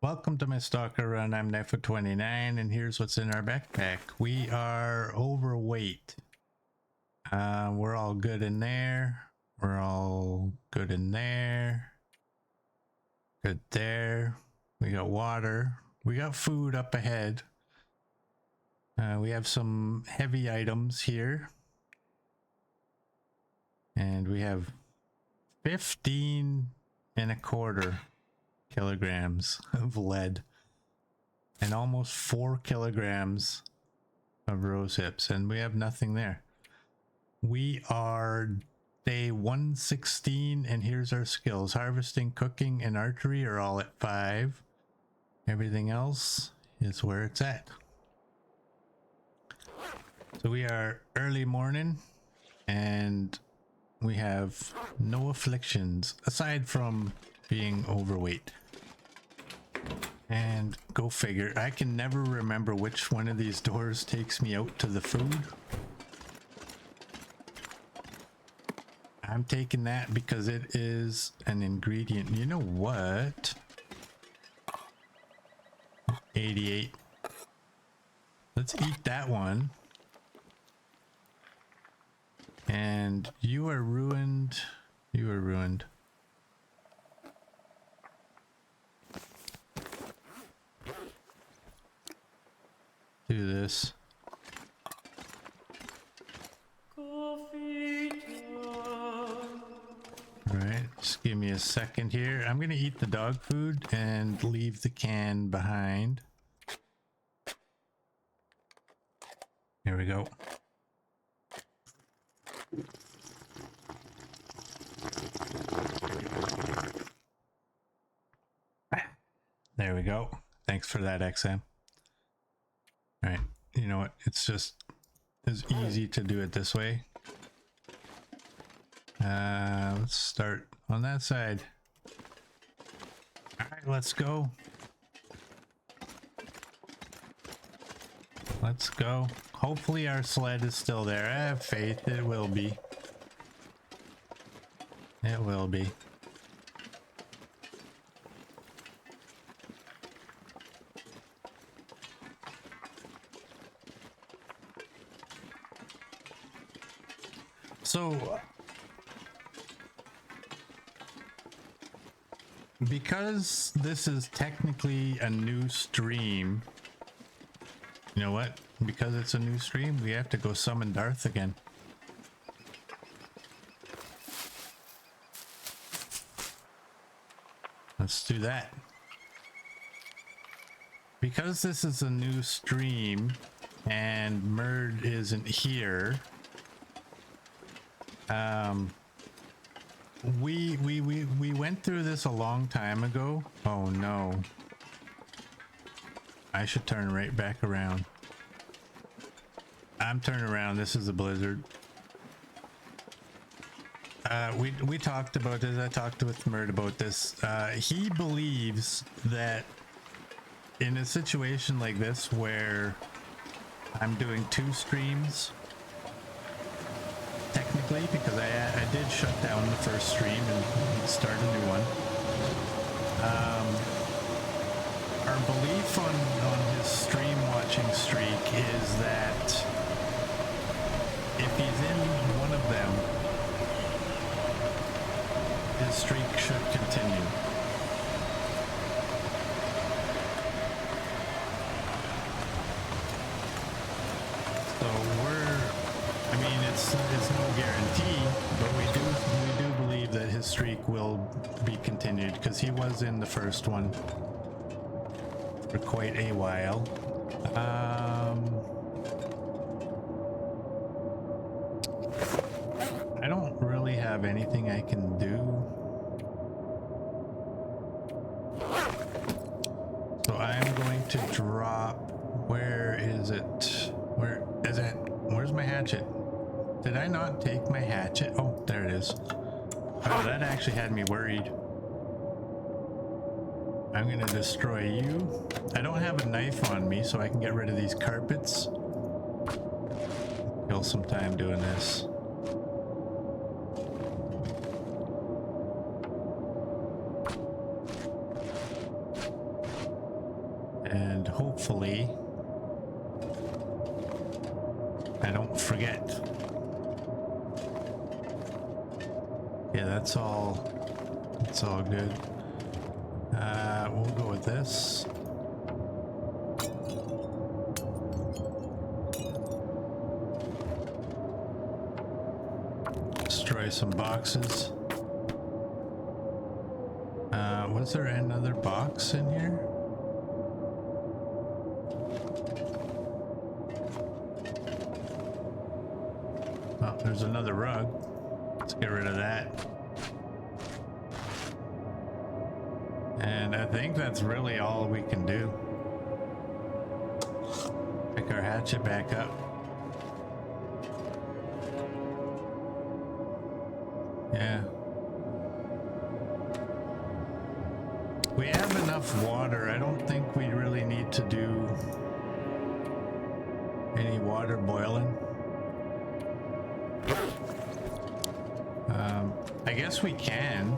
Welcome to my Stalker run. I'm E31, and here's what's in our backpack. We are overweight. We're all good in there. We're all good in there. Good there. We got water. We got food up ahead. We have some heavy items here. And we have 15.25 kilograms of lead and almost 4 kilograms of rose hips, and we have nothing there. We are day 116, and here's our skills. Harvesting, cooking, and archery are all at 5. Everything else is where it's at. So we are early morning, and we have no afflictions aside from being overweight. And go figure, I can never remember which one of these doors takes me out to the food. I'm taking that because it is an ingredient. You know what? 88. Let's eat that one. And you are ruined. You are ruined. Do this. Alright, just give me a second here. I'm gonna eat the dog food and leave the can behind. Here we go. There we go. Thanks for that, XM. All right, you know what? It's just as easy to do it this way. Let's start on that side. All right, let's go. Let's go. Hopefully our sled is still there. I have faith it will be. It will be. So, because this is technically a new stream, you know what? Because it's a new stream, we have to go summon Darth again. Let's do that. Because this is a new stream and Murd isn't here, we went through this a long time ago. Oh no. I should turn right back around. I'm turning around. This is a blizzard. We talked about this. I talked with Murd about this. He believes that in a situation like this where I'm doing 2 streams, technically, because I did shut down the first stream and start a new one. Our belief on his stream watching streak is that if he's in one of them, his streak should continue. It's no guarantee, but we do believe that his streak will be continued because he was in the first one for quite a while. I don't really have anything I can do, so I'm going to drop. Where is it? Where is it? Where's my hatchet? Did I not take my hatchet? Oh, there it is. Oh, that actually had me worried. I'm gonna destroy you. I don't have a knife on me, so I can get rid of these carpets. Kill some time doing this. And hopefully I don't forget. Yeah, that's all good. We'll go with this. Destroy some boxes. Was there another box in here? Oh, there's another rug. Let's get rid of that. And I think that's really all we can do. Pick our hatchet back up. Yeah. We have enough water. I don't think we really need to do any water boiling. I guess we can.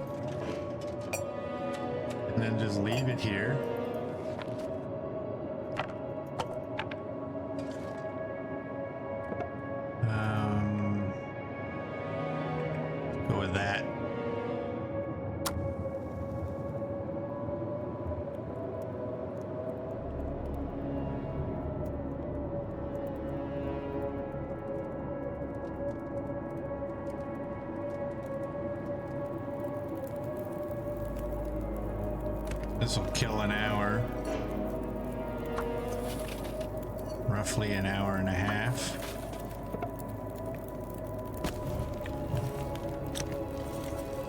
And then just leave it here. Go with that. This will kill an hour. Roughly an hour and a half.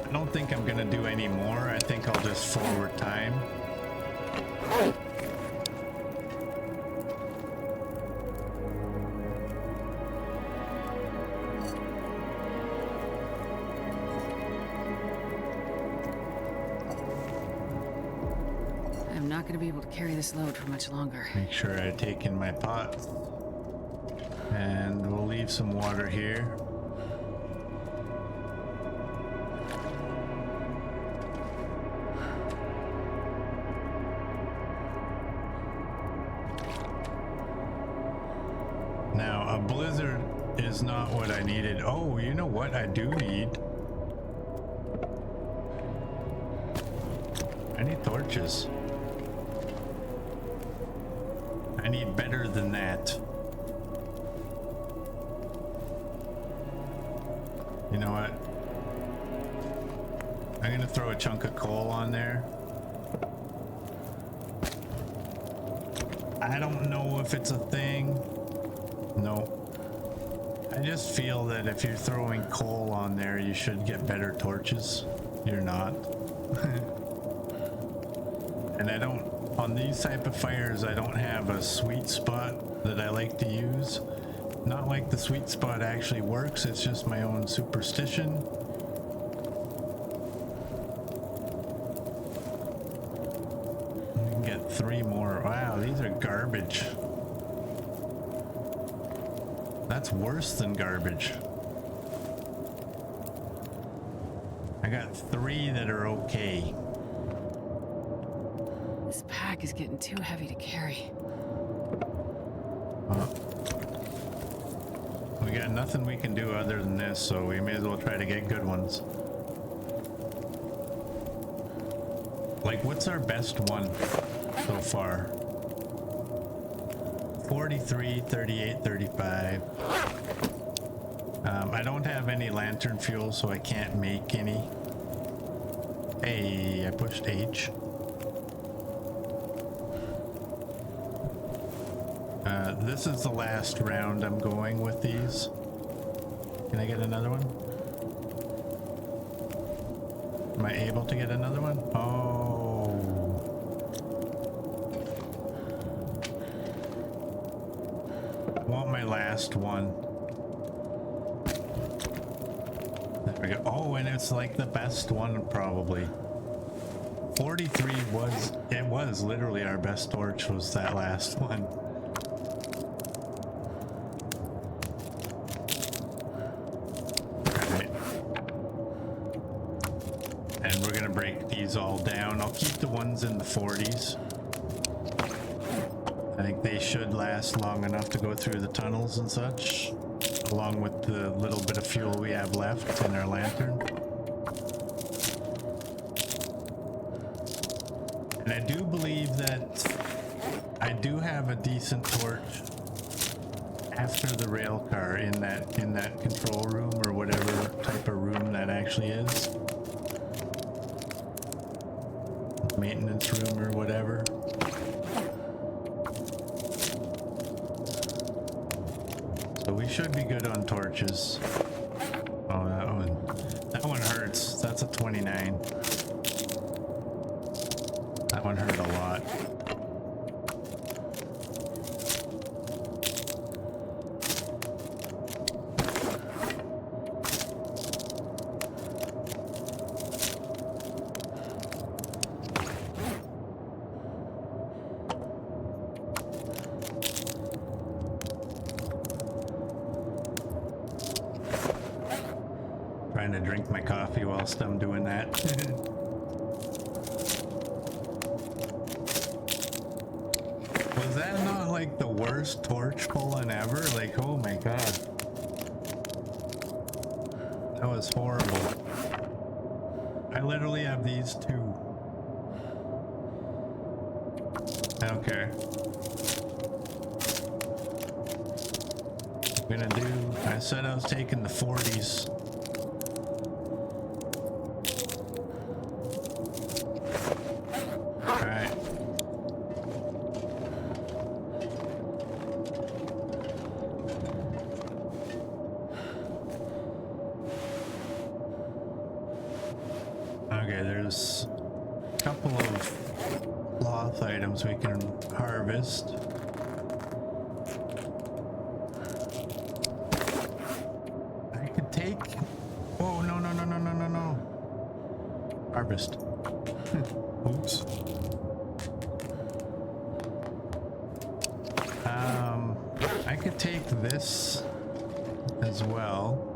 I don't think I'm gonna do any more. I think I'll just forward time. I'm not going to be able to carry this load for much longer. Make sure I take in my pot. And we'll leave some water here. Now, a blizzard is not what I needed. Oh, you know what I do need? I need torches. I need better than that. You know what? I'm gonna throw a chunk of coal on there. I don't know if it's a thing. No. I just feel that if you're throwing coal on there, you should get better torches. You're not. And I don't, on these type of fires, I don't have a sweet spot that I like to use. Not like the sweet spot actually works, it's just my own superstition. We can get 3 more. Wow, these are garbage. That's worse than garbage. I got 3 that are okay. This pack is getting too heavy to carry. We got nothing we can do other than this, so we may as well try to get good ones. Like, what's our best one so far? 43, 38, 35. I don't have any lantern fuel, so I can't make any. Hey, I pushed H. This is the last round I'm going with these. Can I get another one? Am I able to get another one? Oh. I want my last one. There we go. Oh, and it's like the best one probably. 43 was literally our best torch, was that last one. And we're gonna break these all down. I'll keep the ones in the 40s. I think they should last long enough to go through the tunnels and such, along with the little bit of fuel we have left in our lantern. And I do believe that I do have a decent torch after the rail car in that control room, or whatever type of room that actually is. Maintenance room or whatever. So we should be good on torches. Oh, that one hurts. That's a 29. That one hurt a lot. Trying to drink my coffee whilst I'm doing that. Was that not like the worst torch pulling ever? Like, oh my god. That was horrible. I literally have these two. I don't care. I'm gonna do, I said I was taking the 40s. Okay, there's a couple of cloth items we can harvest. I could take... Oh, no. Harvest. Oops. I could take this as well.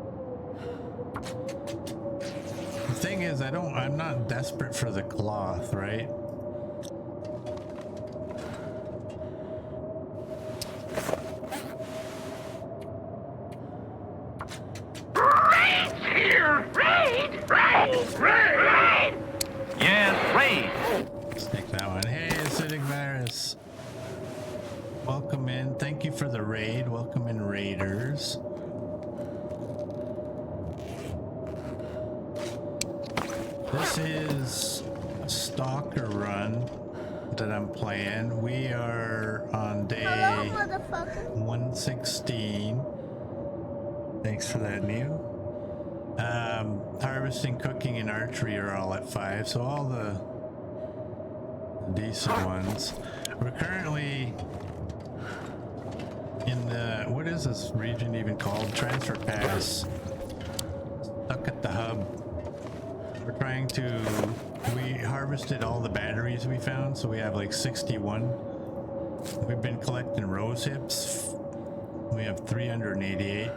The thing is, I'm not desperate for the cloth, right? Raid here! Raid! Yes, raid! Stick that one. Hey, acidic virus. Welcome in. Thank you for the raid. Welcome in, raiders. This is a Stalker run that I'm playing. We are on day 116. Thanks for that, Neil. Harvesting, cooking, and archery are all at 5, so all the decent ones. We're currently in the, what is this region even called? Transfer Pass. Stuck at the hub. We're trying to, we harvested all the batteries we found, so we have like 61. We've been collecting rose hips. We have 388.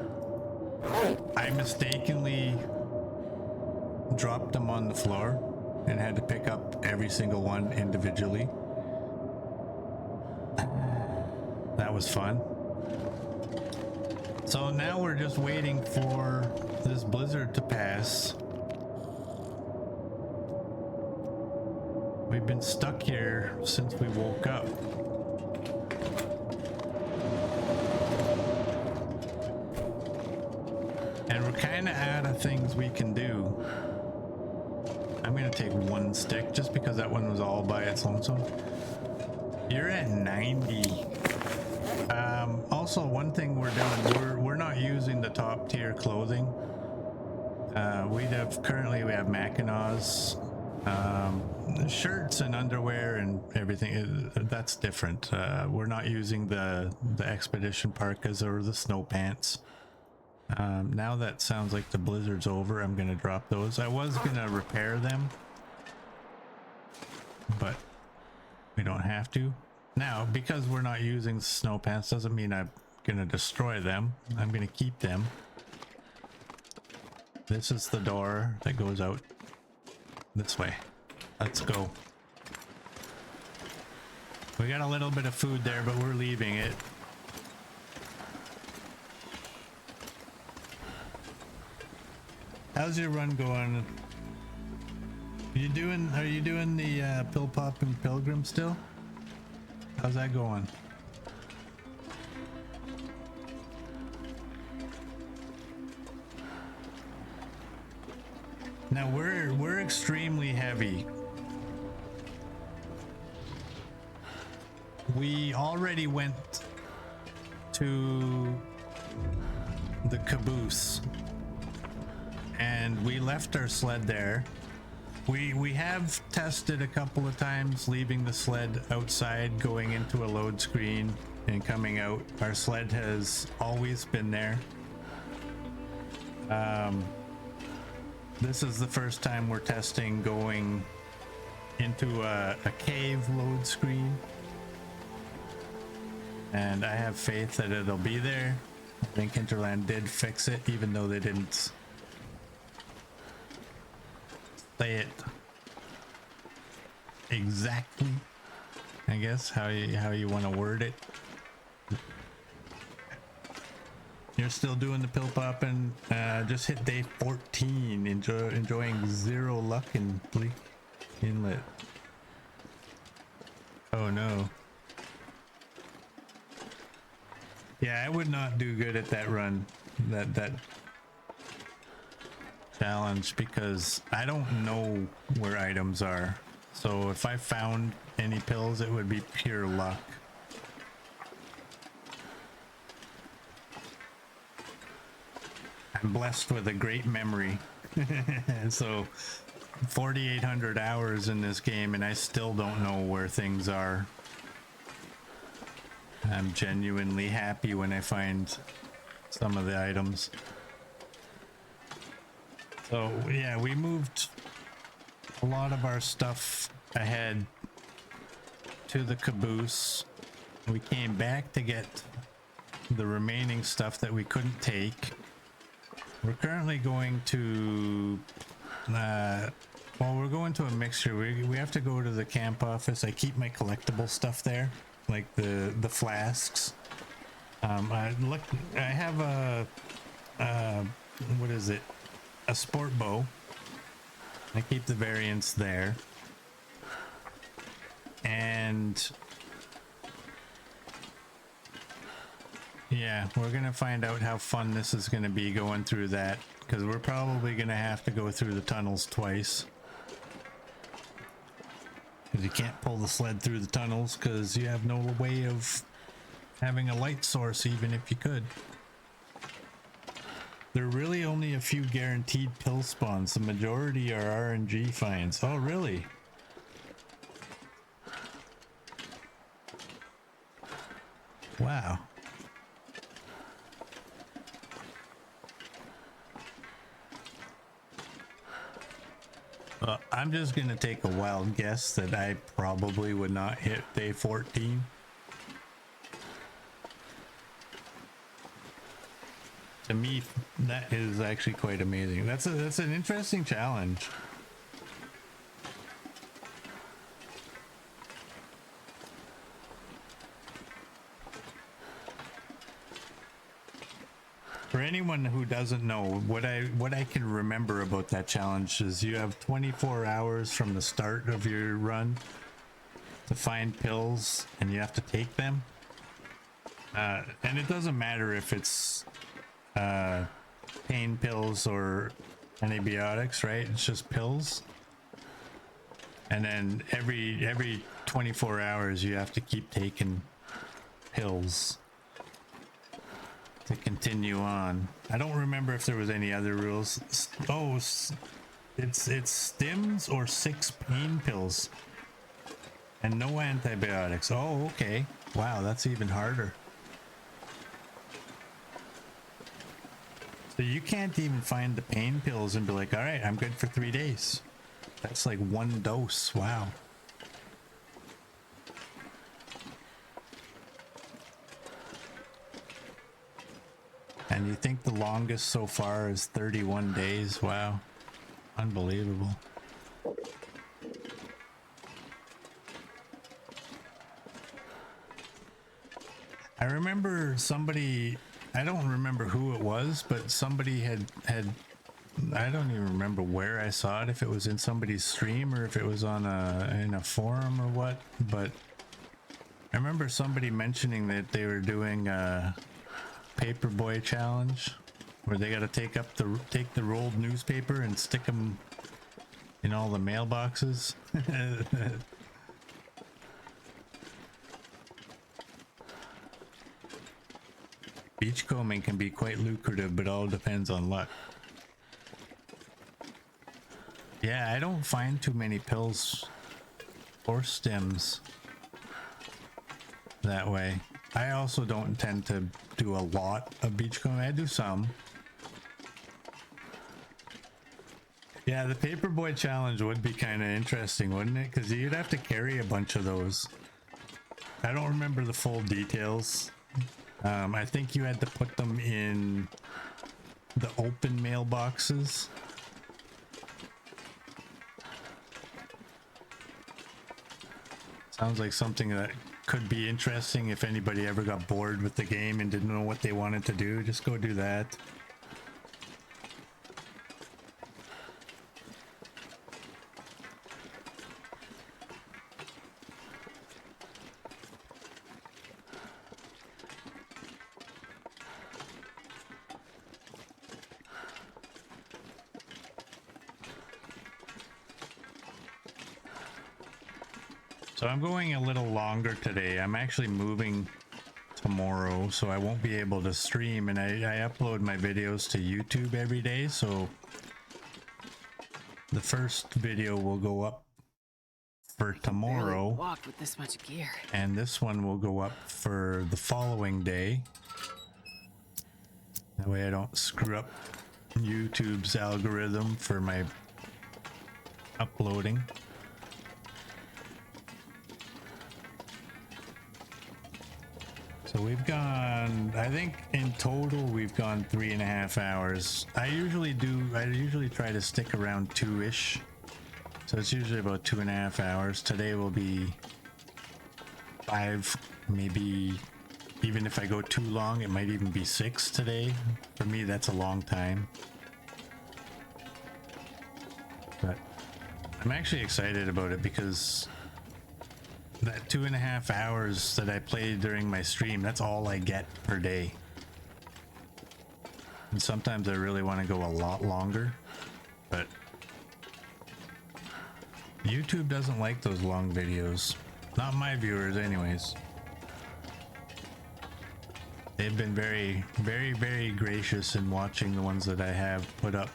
I mistakenly dropped them on the floor and had to pick up every single one individually. That was fun. So now we're just waiting for this blizzard to pass. We've been stuck here since we woke up. And we're kind of out of things we can do. I'm gonna take one stick just because that one was all by its lonesome. You're at 90. Also, one thing we're doing, we're not using the top tier clothing. We have Mackinaws, shirts and underwear and everything. That's different. We're not using the expedition parkas or the snow pants. Now that sounds like the blizzard's over, I'm gonna drop those. I was gonna repair them, but we don't have to. Now, because we're not using snow pants doesn't mean I'm gonna destroy them. I'm gonna keep them. This is the door that goes out this way. Let's go. We got a little bit of food there, but we're leaving it. How's your run going? Are you doing the Pill Pop and Pilgrim still? How's that going? Now we're extremely heavy. We already went to the caboose and we left our sled there. We have tested a couple of times leaving the sled outside, going into a load screen and coming out. Our sled has always been there. This is the first time we're testing going into a cave load screen. And I have faith that it'll be there. I think Hinterland did fix it, even though they didn't say it exactly, I guess, how you want to word it. You're still doing the pill pop and just hit day 14, enjoying 0 luck in Bleak Inlet. Oh no. Yeah, I would not do good at that run, that challenge, because I don't know where items are. So if I found any pills, it would be pure luck. I'm blessed with a great memory. So 4,800 hours in this game and I still don't know where things are. I'm genuinely happy when I find some of the items. So yeah, we moved a lot of our stuff ahead to the caboose. We came back to get the remaining stuff that we couldn't take. We're currently going to well, we're going to a mixture. We have to go to the camp office. I keep my collectible stuff there, like the flasks. I have a what is it, a sport bow. I keep the variants there, and yeah, we're gonna find out how fun this is gonna be going through that, because we're probably gonna have to go through the tunnels twice. Because you can't pull the sled through the tunnels because you have no way of having a light source, even if you could. There are really only a few guaranteed pill spawns. The majority are RNG finds. Oh, really? Wow. I'm just gonna take a wild guess that I probably would not hit day 14. To me, that is actually quite amazing. That's an interesting challenge. For anyone who doesn't know, what I can remember about that challenge is you have 24 hours from the start of your run to find pills, and you have to take them. And it doesn't matter if it's pain pills or antibiotics, right? It's just pills. And then every 24 hours you have to keep taking pills to continue on. I don't remember if there was any other rules. Oh, it's stims or 6 pain pills and no antibiotics. Oh, okay. Wow, that's even harder. So you can't even find the pain pills and be like, all right, I'm good for 3 days. That's like 1 dose. Wow. And you think the longest so far is 31 days? Wow. Unbelievable. I remember somebody, I don't remember who it was, but somebody had I don't even remember where I saw it, if it was in somebody's stream or if it was on in a forum or what, but I remember somebody mentioning that they were doing a paperboy challenge where they got to take the rolled newspaper and stick them in all the mailboxes. Beachcombing can be quite lucrative, but all depends on luck. Yeah, I don't find too many pills or stems that way. I also don't tend to do a lot of beachcombing. I do some. Yeah, the paperboy challenge would be kind of interesting, wouldn't it? Because you'd have to carry a bunch of those. I don't remember the full details. I think you had to put them in the open mailboxes. Sounds like something that could be interesting if anybody ever got bored with the game and didn't know what they wanted to do. Just go do that. So I'm going a little longer today. I'm actually moving tomorrow, so I won't be able to stream, and I upload my videos to YouTube every day, so the first video will go up for tomorrow. Walk with this much gear. And this one will go up for the following day. That way I don't screw up YouTube's algorithm for my uploading. So we've gone, I think in total we've gone 3.5 hours. I usually try to stick around 2-ish. So it's usually about 2.5 hours. Today will be 5, maybe even if I go too long, it might even be 6 today. For me, that's a long time. But I'm actually excited about it because that 2.5 hours that I played during my stream, that's all I get per day. And sometimes I really want to go a lot longer, but YouTube doesn't like those long videos. Not my viewers anyways. They've been very, very, very gracious in watching the ones that I have put up.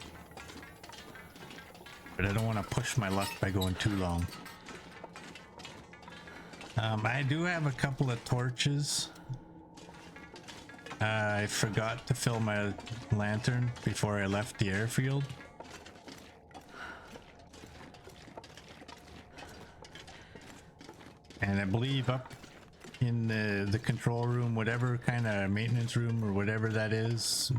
But I don't want to push my luck by going too long. I do have a couple of torches. I forgot to fill my lantern before I left the airfield. And I believe up in the control room, whatever kind of maintenance room or whatever that is,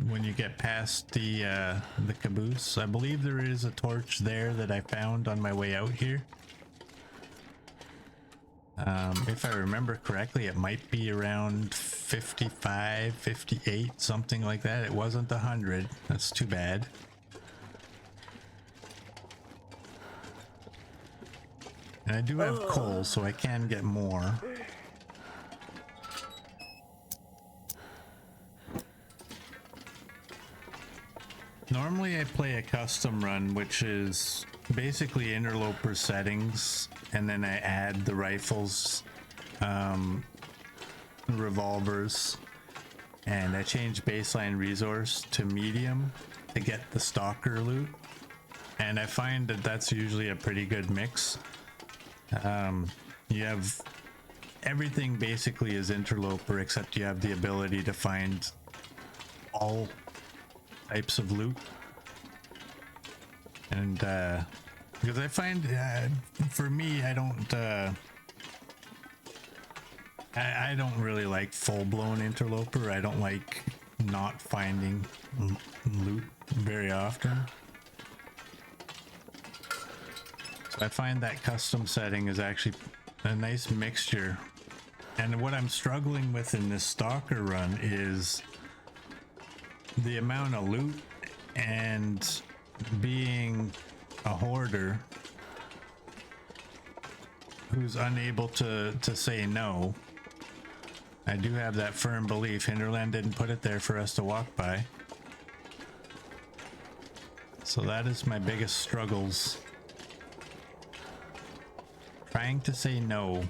when you get past the caboose, I believe there is a torch there that I found on my way out here. If I remember correctly, it might be around 55, 58, something like that. It wasn't 100. That's too bad. And I do have coal, so I can get more. Normally I play a custom run, which is basically interloper settings, and then I add the rifles, revolvers, and I change baseline resource to medium to get the stalker loot. And I find that that's usually a pretty good mix. You have everything basically is interloper, except you have the ability to find all types of loot. And because I find for me, I don't really like full-blown interloper. I don't like not finding loot very often. So I find that custom setting is actually a nice mixture. And what I'm struggling with in this Stalker run is the amount of loot, and being a hoarder who's unable to say no. I do have that firm belief Hinterland didn't put it there for us to walk by. So that is my biggest struggles. Trying to say no.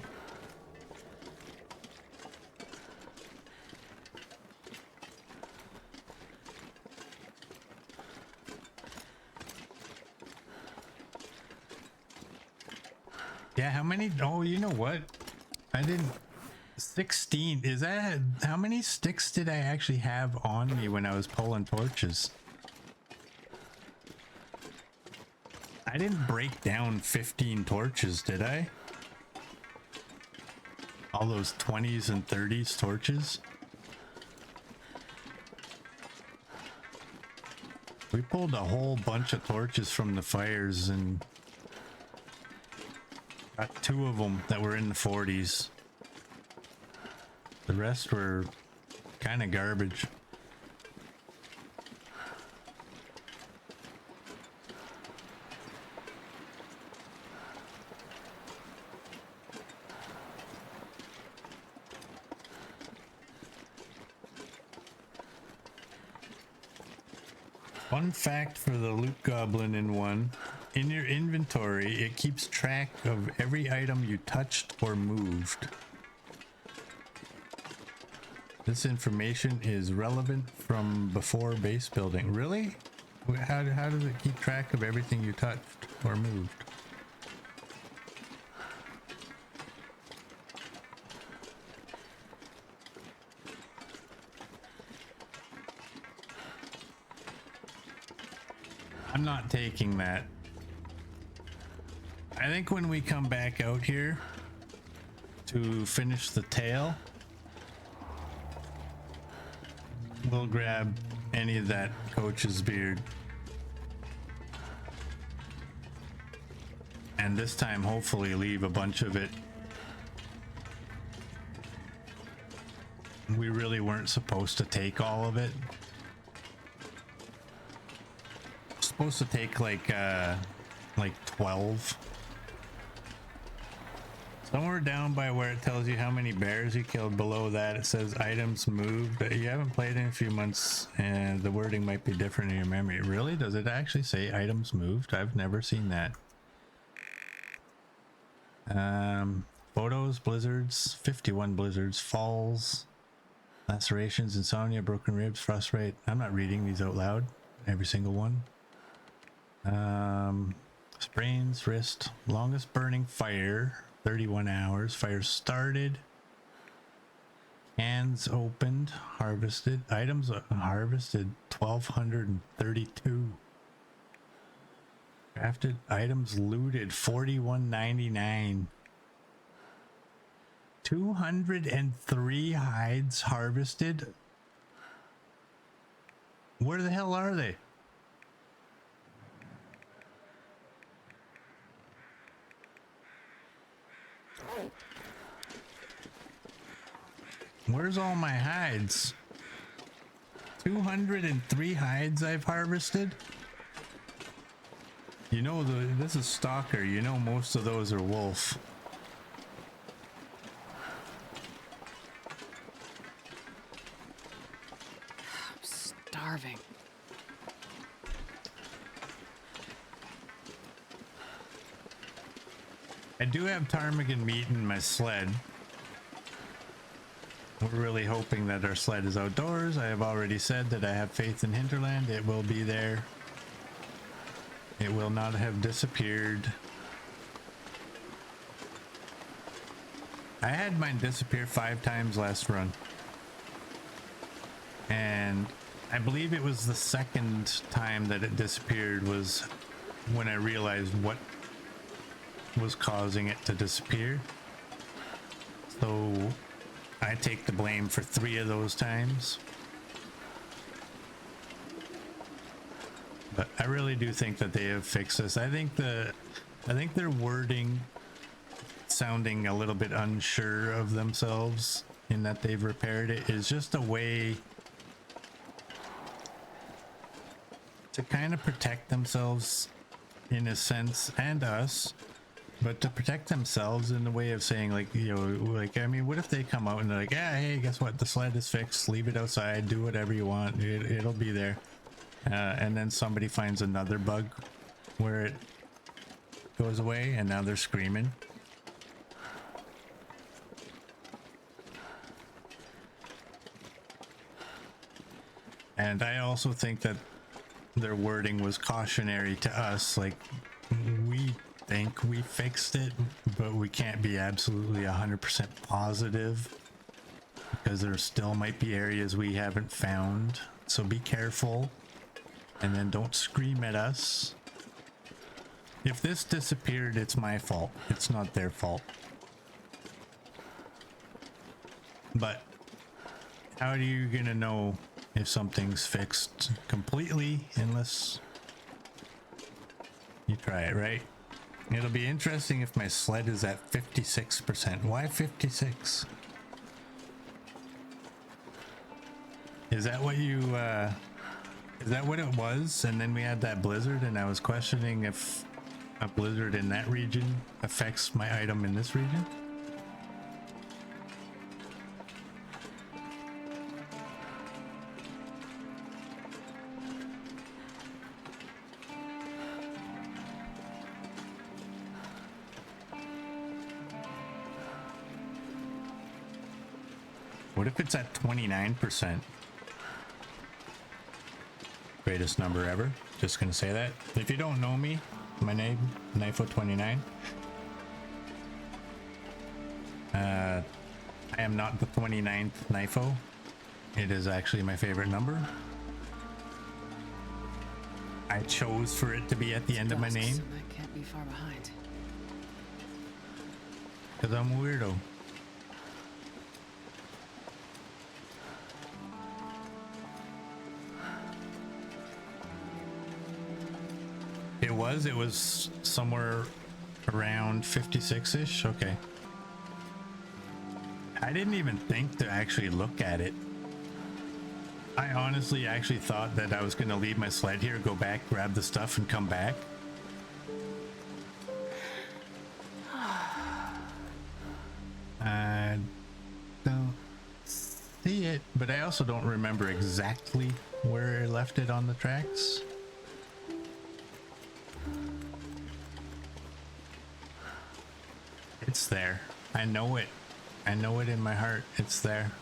Yeah, how many? Oh, you know what? I didn't. 16. Is that how many sticks did I actually have on me when I was pulling torches? I didn't break down 15 torches, did I? All those 20s and 30s torches? We pulled a whole bunch of torches from the fires and got 2 of them that were in the 40s. The rest were kind of garbage. Fun fact for the loot goblin in 1. In your inventory, it keeps track of every item you touched or moved. This information is relevant from before base building. Really? How does it keep track of everything you touched or moved? I'm not taking that. I think when we come back out here to finish the tail, we'll grab any of that coach's beard. And this time, hopefully, leave a bunch of it. We really weren't supposed to take all of it. Supposed to take like 12. Somewhere down by where it tells you how many bears you killed, below that it says items moved. You haven't played in a few months and the wording might be different in your memory. Really? Does it actually say items moved? I've never seen that. Photos, blizzards, 51 blizzards, falls, lacerations, insomnia, broken ribs, frostbite. I'm not reading these out loud, every single one. Sprains, wrist, longest burning fire, 31 hours. Fire started, cans opened, harvested, items harvested 1232. Crafted items looted 41.99. 203 hides harvested. Where the hell are they? Where's all my hides? 203 hides I've harvested. You know, this is Stalker. You know most of those are wolf. I'm starving. I do have ptarmigan meat in my sled. We're really hoping that our sled is outdoors. I have already said that I have faith in Hinterland. It will be there. It will not have disappeared. I had mine disappear 5 times last run. And I believe it was the second time that it disappeared was when I realized what was causing it to disappear. So I take the blame for 3 of those times. But I really do think that they have fixed this. I think their wording sounding a little bit unsure of themselves in that they've repaired it is just a way to kind of protect themselves in a sense, and us, but to protect themselves in the way of saying, like, you know, like, I mean, what if they come out and they're like, yeah, hey, guess what, the sled is fixed, leave it outside, do whatever you want, it'll be there, and then somebody finds another bug where it goes away and now they're screaming. And I also think that their wording was cautionary to us, like, we think we fixed it, but we can't be absolutely 100% positive because there still might be areas we haven't found, so be careful and then don't scream at us. If this disappeared, it's my fault, it's not their fault. But how are you gonna know if something's fixed completely unless you try it, right? It'll be interesting if my sled is at 56%. Why 56? Is that what you is that what it was? And then we had that blizzard and I was questioning if a blizzard in that region affects my item in this region? What if it's at 29%? Greatest number ever. Just gonna say that. If you don't know me, my name, Knifo29. I am not the 29th Knifo. It is actually my favorite number. I chose for it to be at the end of my name. So that can't be far behind. Because I'm a weirdo. It was somewhere around 56-ish. Okay. I didn't even think to actually look at it. I honestly actually thought that I was going to leave my sled here, go back, grab the stuff, and come back. I don't see it, but I also don't remember exactly where I left it on the tracks. It's there. I know it. I know it in my heart. It's there.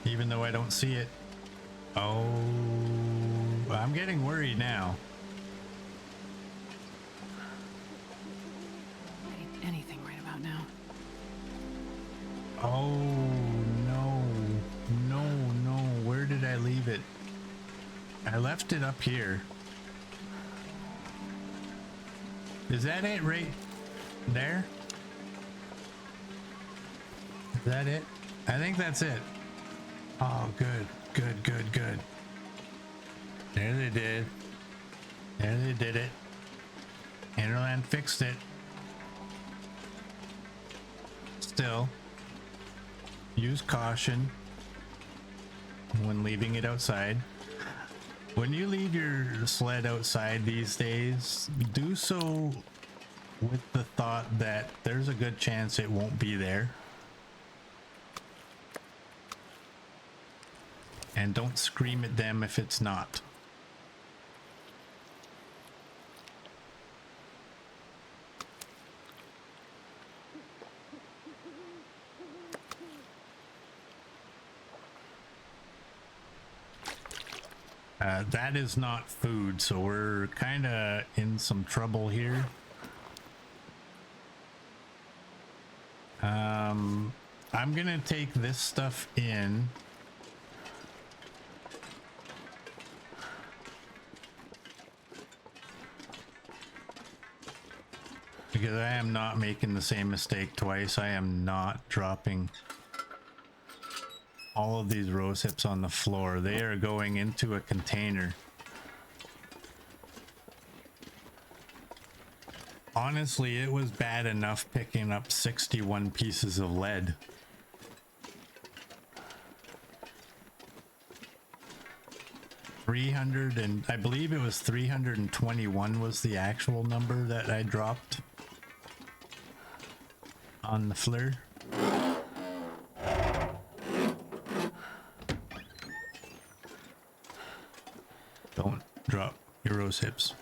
Even though I don't see it. Oh, I'm getting worried now. I need anything right about now. Oh, no. No, no. Where did I leave it? I left it up here. Is that it right there? Is that it? I think that's it. Oh, good, good, good, good. There they did. There they did it. Interland fixed it. Still, use caution when leaving it outside. When you leave your sled outside these days, do so with the thought that there's a good chance it won't be there. And don't scream at them if it's not. That is not food, so we're kind of in some trouble here. I'm gonna take this stuff in. Because I am not making the same mistake twice. I am not dropping all of these rose hips on the floor. They are going into a container. Honestly, it was bad enough picking up 61 pieces of lead. I believe it was 321 was the actual number that I dropped on the flare. Don't drop your rose hips.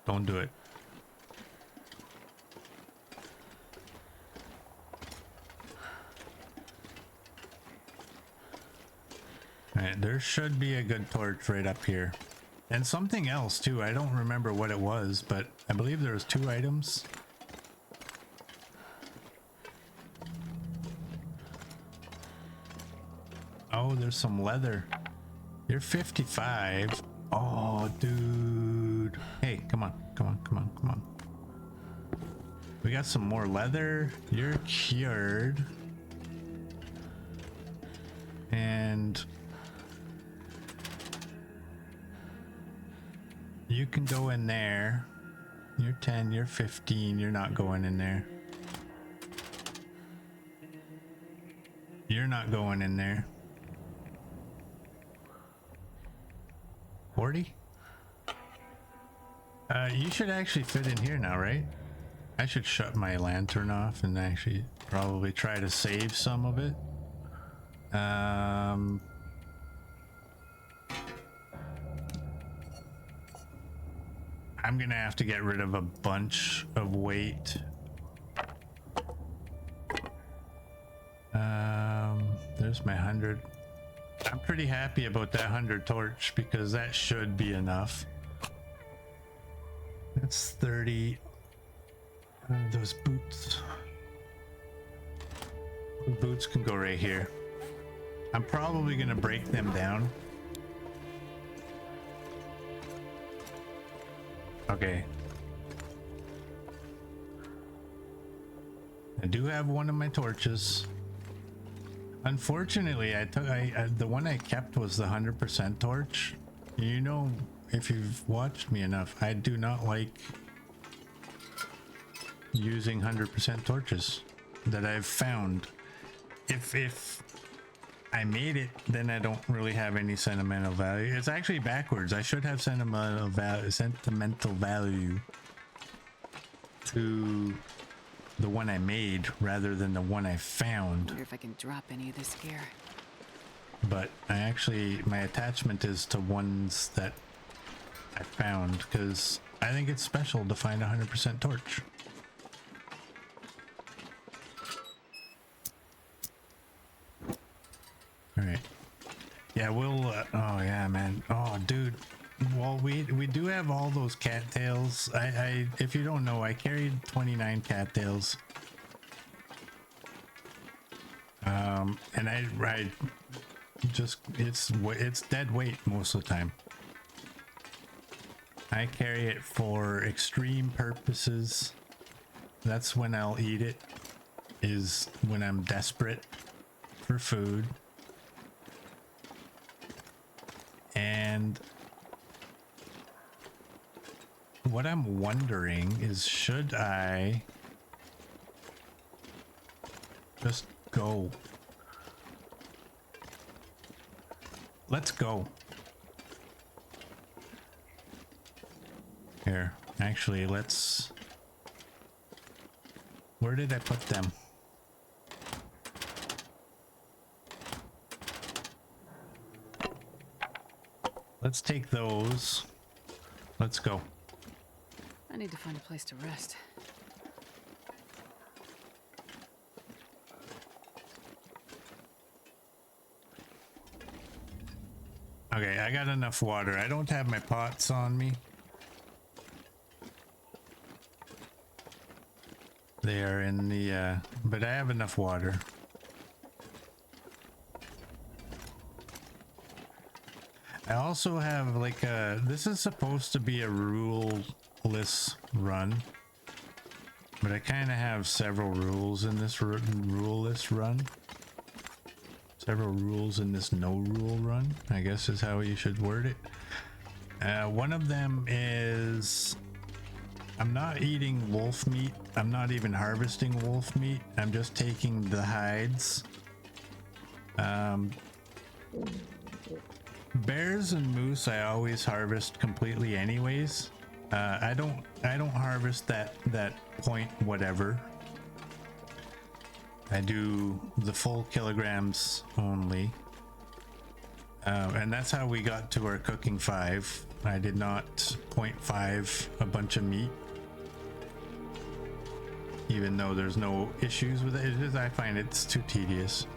Don't do it. Alright, there should be a good torch right up here. And something else too. I don't remember what it was, but I believe there was 2 items. Oh, there's some leather. You're 55. Oh, dude. Hey, come on. Come on, come on, come on. We got some more leather. You're cured. And you can go in there. You're 10, you're 15. You're not going in there. You're not going in there. 40? You should actually fit in here now, right? I should shut my lantern off and actually probably try to save some of it. I'm gonna have to get rid of a bunch of weight. There's my 100. I'm pretty happy about that 100 torch because that should be enough. That's 30. Those boots. The boots can go right here. I'm probably gonna break them down. Okay. I do have one of my torches. Unfortunately, the one I kept was the 100% torch. You know, if you've watched me enough, I do not like using 100% torches that I've found. If I made it, then I don't really have any sentimental value. It's actually backwards. I should have sentimental value to the one I made rather than the one I found. I wonder if I can drop any of this gear. But my attachment is to ones that I found because I think it's special to find 100% torch. All right. Yeah, we'll. Oh yeah, man. Oh, dude. Well, we do have all those cattails. If you don't know, I carried 29 cattails. And I just it's dead weight most of the time. I carry it for extreme purposes. That's when I'll eat it. Is when I'm desperate for food. And what I'm wondering is, should I just go? Let's go. Here, actually, let's... Where did I put them? Let's take those. Let's go. I need to find a place to rest. Okay, I got enough water. I don't have my pots on me. They are in the, but I have enough water. I also have like this is supposed to be a rule-less run, but I kind of have several rules in this rule-less run. Several rules in this no-rule run, I guess is how you should word it. One of them is I'm not eating wolf meat. I'm not even harvesting wolf meat. I'm just taking the hides. Bears and moose I always harvest completely anyways. I don't harvest that point whatever. I do the full kilograms only. And that's how we got to our cooking 5. I did not 0.5 a bunch of meat. Even though there's no issues with it, I find it's too tedious.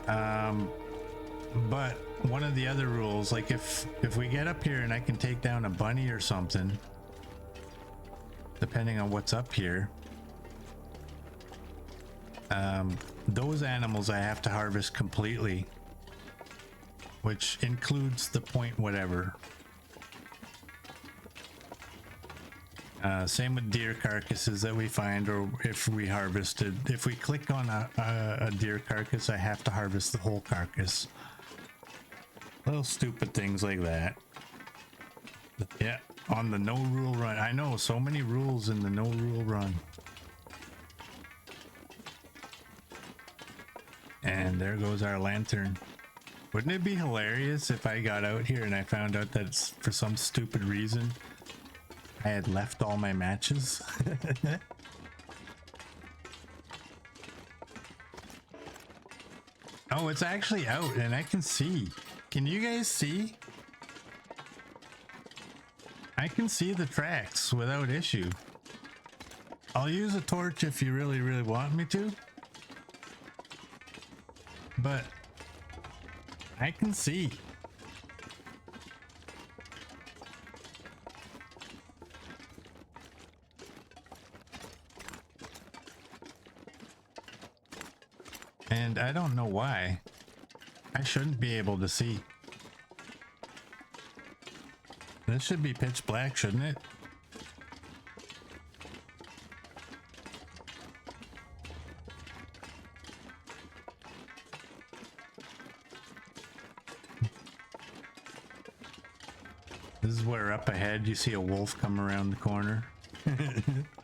But one of the other rules, like if we get up here and I can take down a bunny or something, depending on what's up here, those animals I have to harvest completely, which includes the point whatever. Same with deer carcasses that we find, or if we harvested, if we click on a deer carcass, I have to harvest the whole carcass. Little stupid things like that. Yeah, on the no rule run. I know, so many rules in the no rule run. And there goes our lantern. Wouldn't it be hilarious if I got out here and I found out that it's, for some stupid reason, I had left all my matches? Oh, it's actually out and I can see. Can you guys see? I can see the tracks without issue. I'll use a torch if you really, really want me to. But I can see. And I don't know why. I shouldn't be able to see. This should be pitch black, shouldn't it? This is where up ahead you see a wolf come around the corner.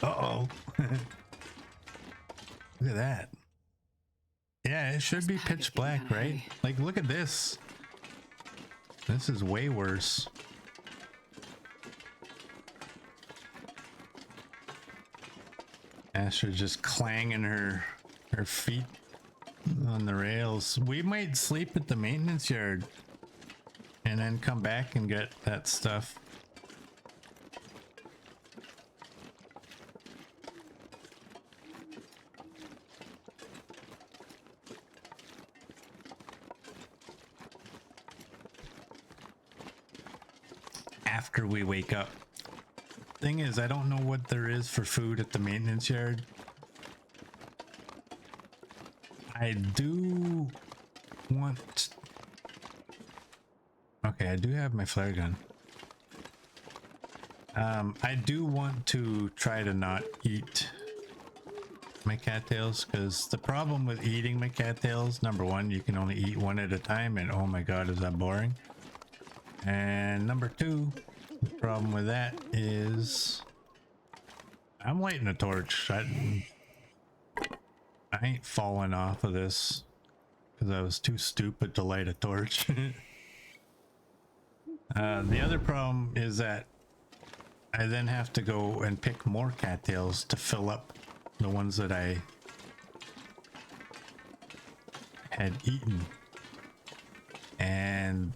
Uh-oh. Look at that. Yeah, it should be pitch black, right? Like, look at this. This is way worse. Astra just clanging her feet on the rails. We might sleep at the maintenance yard and then come back and get that stuff. After we wake up. Thing is, I don't know what there is for food at the maintenance yard. I do want... Okay, I do have my flare gun. I do want to try to not eat my cattails, because the problem with eating my cattails, number one, you can only eat one at a time, and oh my god, is that boring. And number two, the problem with that is I'm lighting a torch. I ain't falling off of this because I was too stupid to light a torch. The other problem is that I then have to go and pick more cattails to fill up the ones that I had eaten. And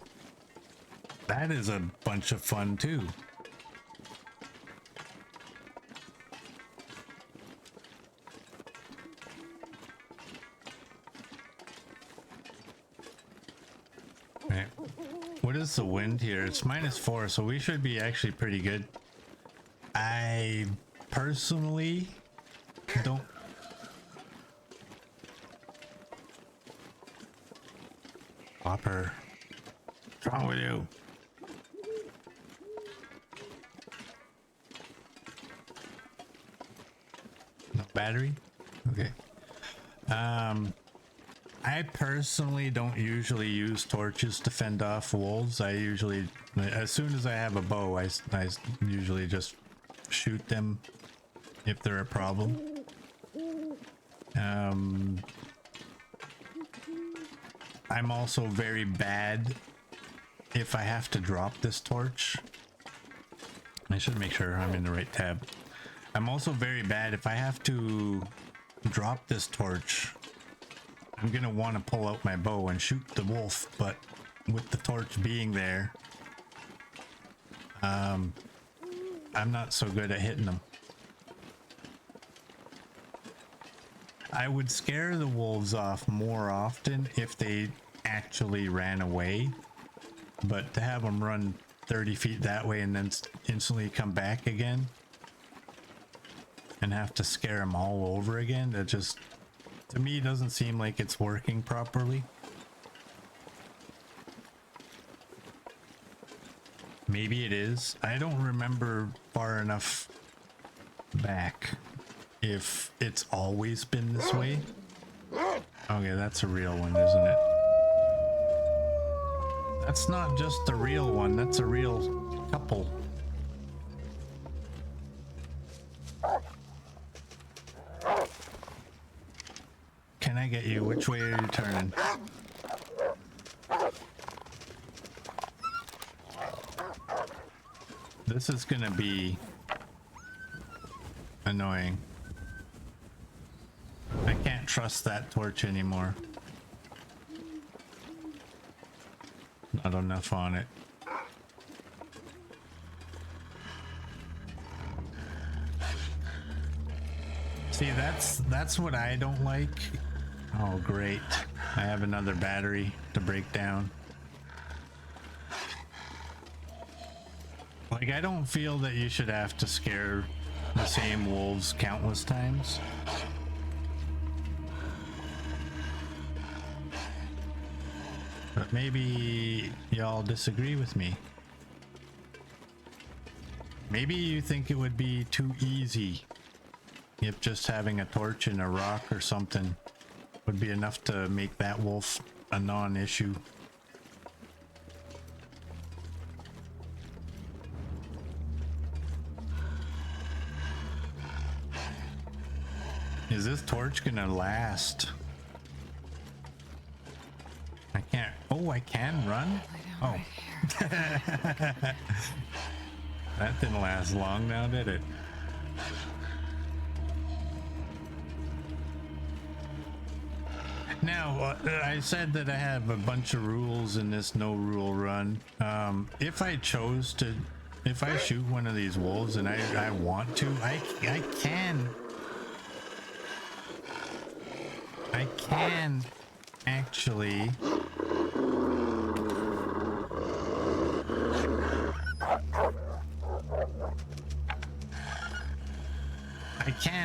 that is a bunch of fun too. Right. What is the wind here? It's -4, so we should be actually pretty good. I personally don't... Hopper. What's wrong with you? No battery? Okay. I personally don't usually use torches to fend off wolves. I usually, as soon as I have a bow, I usually just shoot them if they're a problem. I'm also very bad if I have to drop this torch. I should make sure I'm in the right tab. I'm also very bad if I have to drop this torch. I'm gonna want to pull out my bow and shoot the wolf, but with the torch being there, I'm not so good at hitting them. I would scare the wolves off more often if they actually ran away, but to have them run 30 feet that way and then instantly come back again and have to scare them all over again, that just, to me, doesn't seem like it's working properly. Maybe it is. I don't remember far enough back if it's always been this way. Okay, that's a real one, isn't it? That's not just a real one, that's a real couple. Can I get you? Which way are you turning? This is gonna be annoying. I can't trust that torch anymore. Not enough on it. See, that's what I don't like. Oh, great. I have another battery to break down. Like, I don't feel that you should have to scare the same wolves countless times. But maybe y'all disagree with me. Maybe you think it would be too easy if just having a torch and a rock or something would be enough to make that wolf a non-issue. Is this torch gonna last? I can't. Oh, I can run? Oh. That didn't last long now, did it? Now, I said that I have a bunch of rules in this no rule run. If I chose to, if I shoot one of these wolves and I want to, I can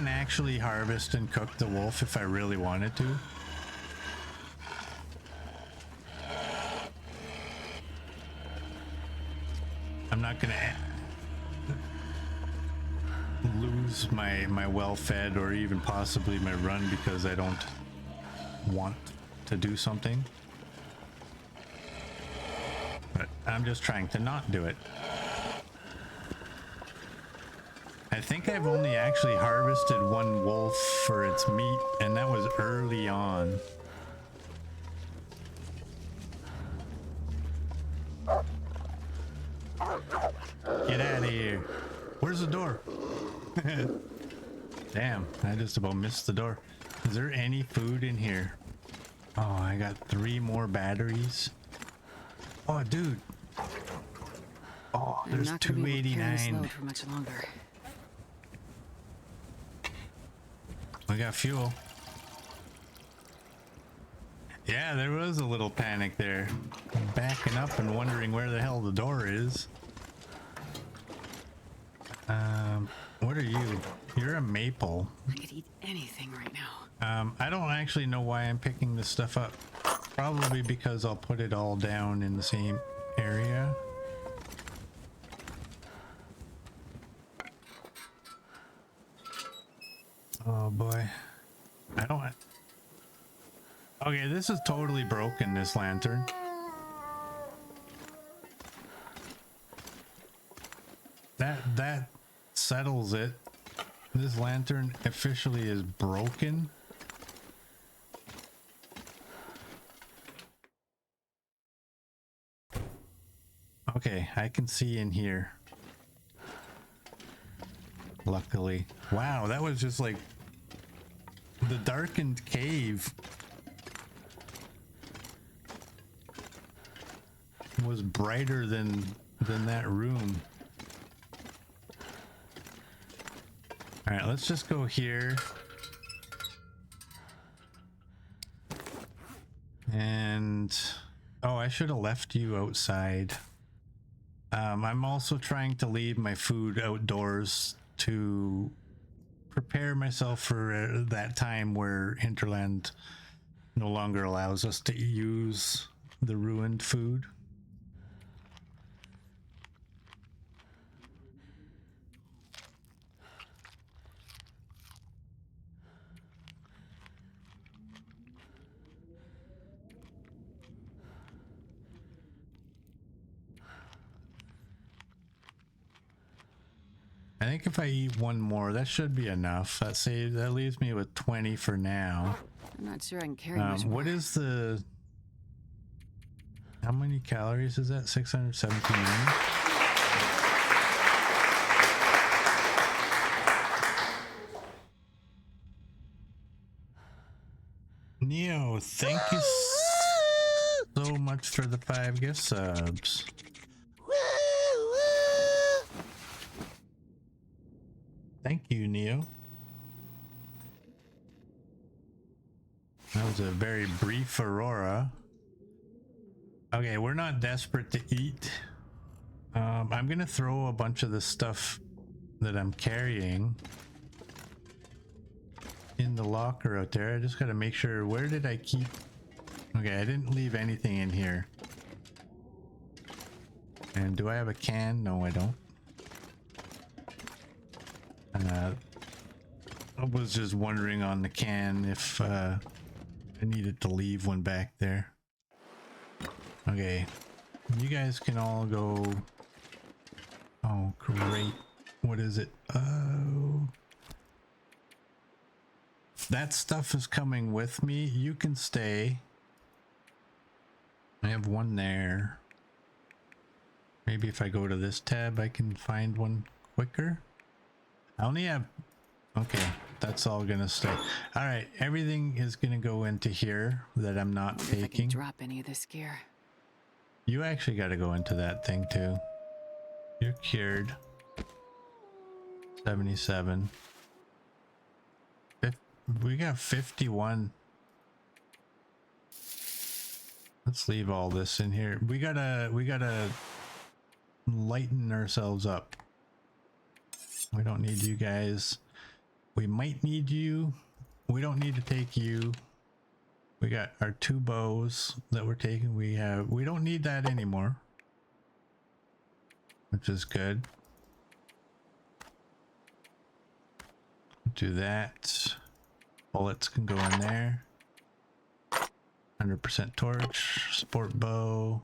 actually harvest and cook the wolf if I really wanted to. I'm not gonna lose my well-fed or even possibly my run because I don't want to do something. But I'm just trying to not do it. I think I've only actually harvested one wolf for its meat, and that was early on. Get out of here. Where's the door? Damn, I just about missed the door. Is there any food in here? Oh, I got 3 more batteries. Oh, dude. Oh, there's 289. For much longer. We got fuel. Yeah, there was a little panic there. Backing up and wondering where the hell the door is. What are you? You're a maple. I could eat anything right now. I don't actually know why I'm picking this stuff up. Probably because I'll put it all down in the same area. Oh boy. I don't... Okay, this is totally broken, this lantern. That settles it. This lantern officially is broken. Okay, I can see in here. Luckily. Wow, that was just like the darkened cave was brighter than that room. All right, let's just go here. And oh, I should have left you outside. I'm also trying to leave my food outdoors to prepare myself for that time where Hinterland no longer allows us to use the ruined food. I think if I eat one more, that should be enough. That leaves me with 20 for now. I'm not sure I can carry much more. What is the... How many calories is that? 679? Neo, thank you so much for the 5 gift subs. Thank you, Neo. That was a very brief aurora. Okay, we're not desperate to eat. I'm gonna throw a bunch of the stuff that I'm carrying in the locker out there. I just gotta make sure, where did I keep... Okay, I didn't leave anything in here. And do I have a can? No, I don't. I was just wondering on the can if I needed to leave one back there. Okay, you guys can all go. Oh, great. What is it? Oh, that stuff is coming with me. You can stay. I have one there. Maybe if I go to this tab, I can find one quicker. I only have... Okay, that's all gonna stay. All right, everything is gonna go into here that I'm not Wonder if I can taking. drop any of this gear. You actually got to go into that thing too. You're cured. 77. We got 51. Let's leave all this in here. We gotta lighten ourselves up. We don't need you guys. We might need you. We don't need to take you. We got our 2 bows that we're taking. We don't need that anymore, which is good. Do that. Bullets can go in there. 100% torch, sport bow.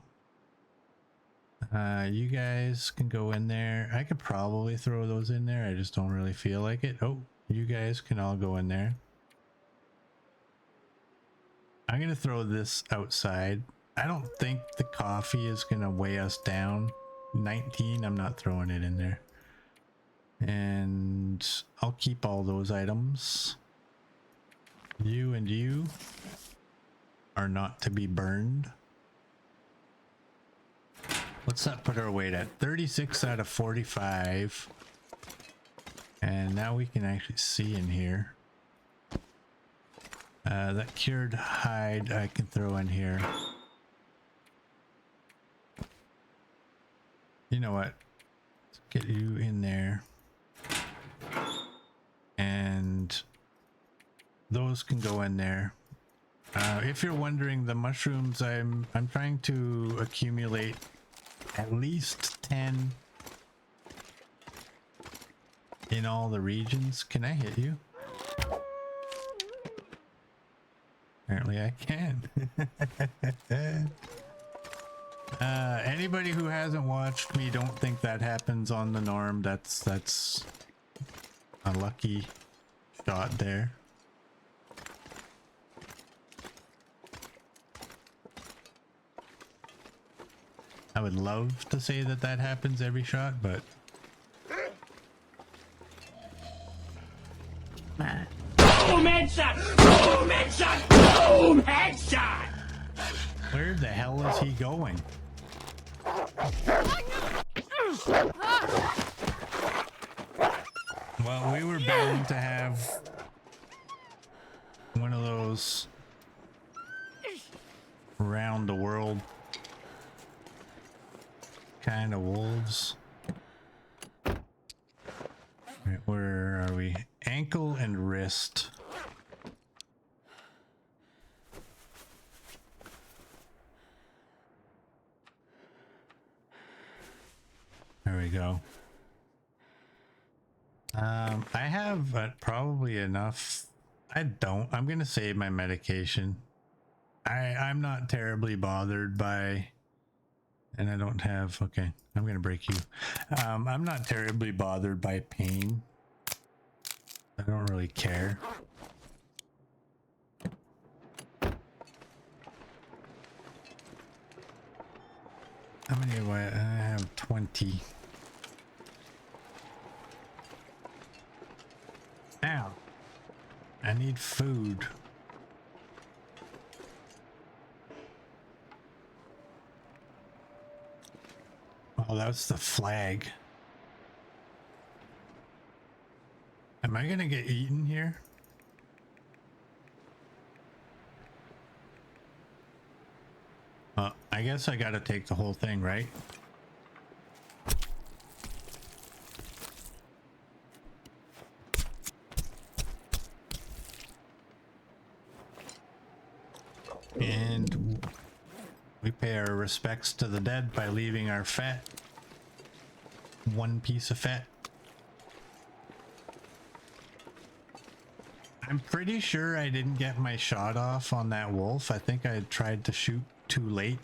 You guys can go in there. I could probably throw those in there. I just don't really feel like it. Oh, you guys can all go in there. I'm gonna throw this outside. I don't think the coffee is gonna weigh us down. 19, I'm not throwing it in there. And I'll keep all those items. You and you are not to be burned. What's that put our weight at? 36 out of 45. And now we can actually see in here. That cured hide I can throw in here. You know what? Let's get you in there. And those can go in there. If you're wondering, the mushrooms, I'm trying to accumulate at least 10 in all the regions. Can I hit you? Apparently I can. Anybody who hasn't watched me, don't think that happens on the norm. That's a lucky shot there. I would love to say that that happens every shot, but Boom headshot! Boom headshot! Boom headshot! where the hell is he going? Well, we were bound to have one of those round the world kind of wolves. Right, where are we? Ankle and wrist. There we go. I have probably enough. I'm gonna save my medication. I'm not terribly bothered by, and I don't have, okay, I'm gonna break you. I'm not terribly bothered by pain. I don't really care. How many do I have? 20. Now, I need food. Oh, that's the flag. Am I gonna get eaten here? I guess I gotta take the whole thing, right? And we pay our respects to the dead by leaving our fat. One piece of fat. I'm pretty sure I didn't get my shot off on that wolf. I think I tried to shoot too late.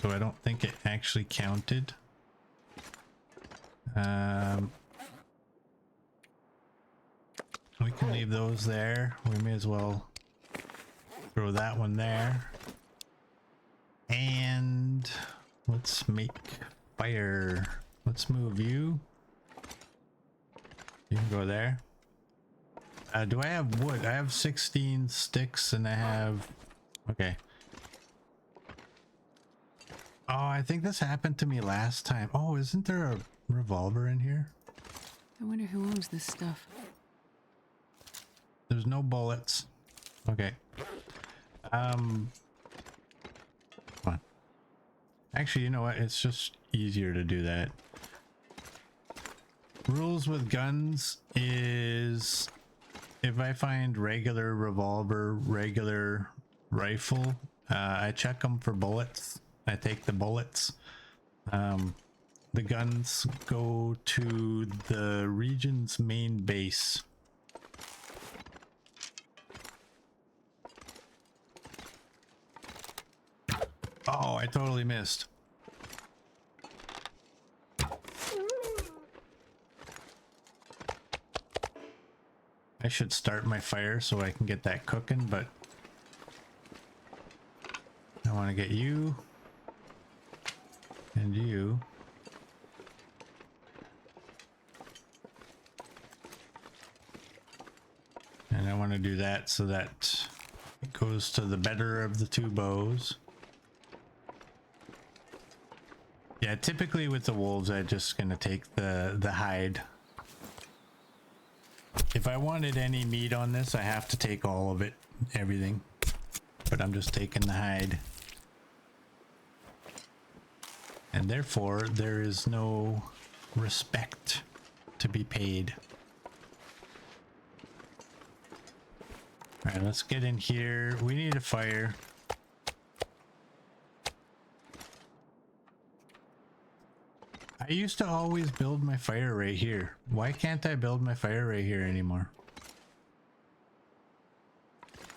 So I don't think it actually counted. We can leave those there. We may as well throw that one there. And let's make fire. Let's move you. You can go there. Do I have wood? I have 16 sticks and I have... Okay. Oh, I think this happened to me last time. Oh, isn't there a revolver in here? I wonder who owns this stuff. There's no bullets. Okay. Come on. Actually, you know what? It's just easier to do that. Rules with guns is if I find regular revolver, regular rifle, I check them for bullets. I take the bullets. The guns go to the region's main base. Oh, I totally missed. I should start my fire so I can get that cooking, but I want to get you and you. And I want to do that so that it goes to the better of the two bows. Yeah, typically with the wolves, I'm just gonna take the hide. If I wanted any meat on this, I have to take all of it, everything. But I'm just taking the hide. And therefore, there is no respect to be paid. All right, let's get in here. We need a fire. I used to always build my fire right here. Why can't I build my fire right here anymore?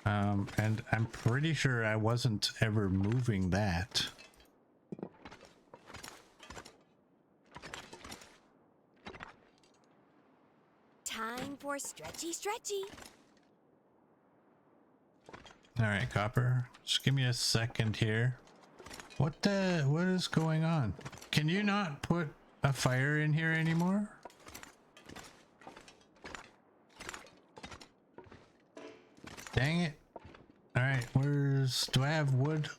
And I'm pretty sure I wasn't ever moving that. Time for stretchy, stretchy. All right, Copper. Just give me a second here. What is going on? Can you not put a fire in here anymore? Dang it. All right, do I have wood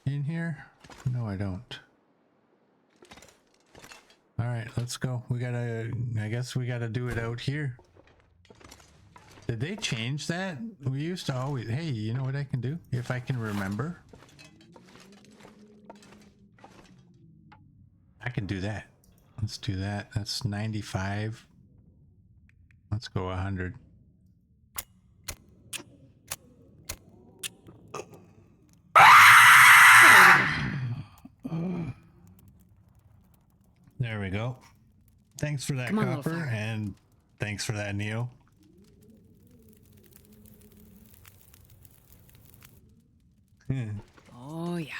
in here? No, I don't. All right, let's go. I guess we gotta do it out here. Did they change that? We used to always, hey, you know what I can do? If I can remember. I can do that. Let's do that. That's 95. Let's go 100. There we go. Thanks for that, Come on, little Copper, fire. and thanks for that, Neo. Oh, yeah.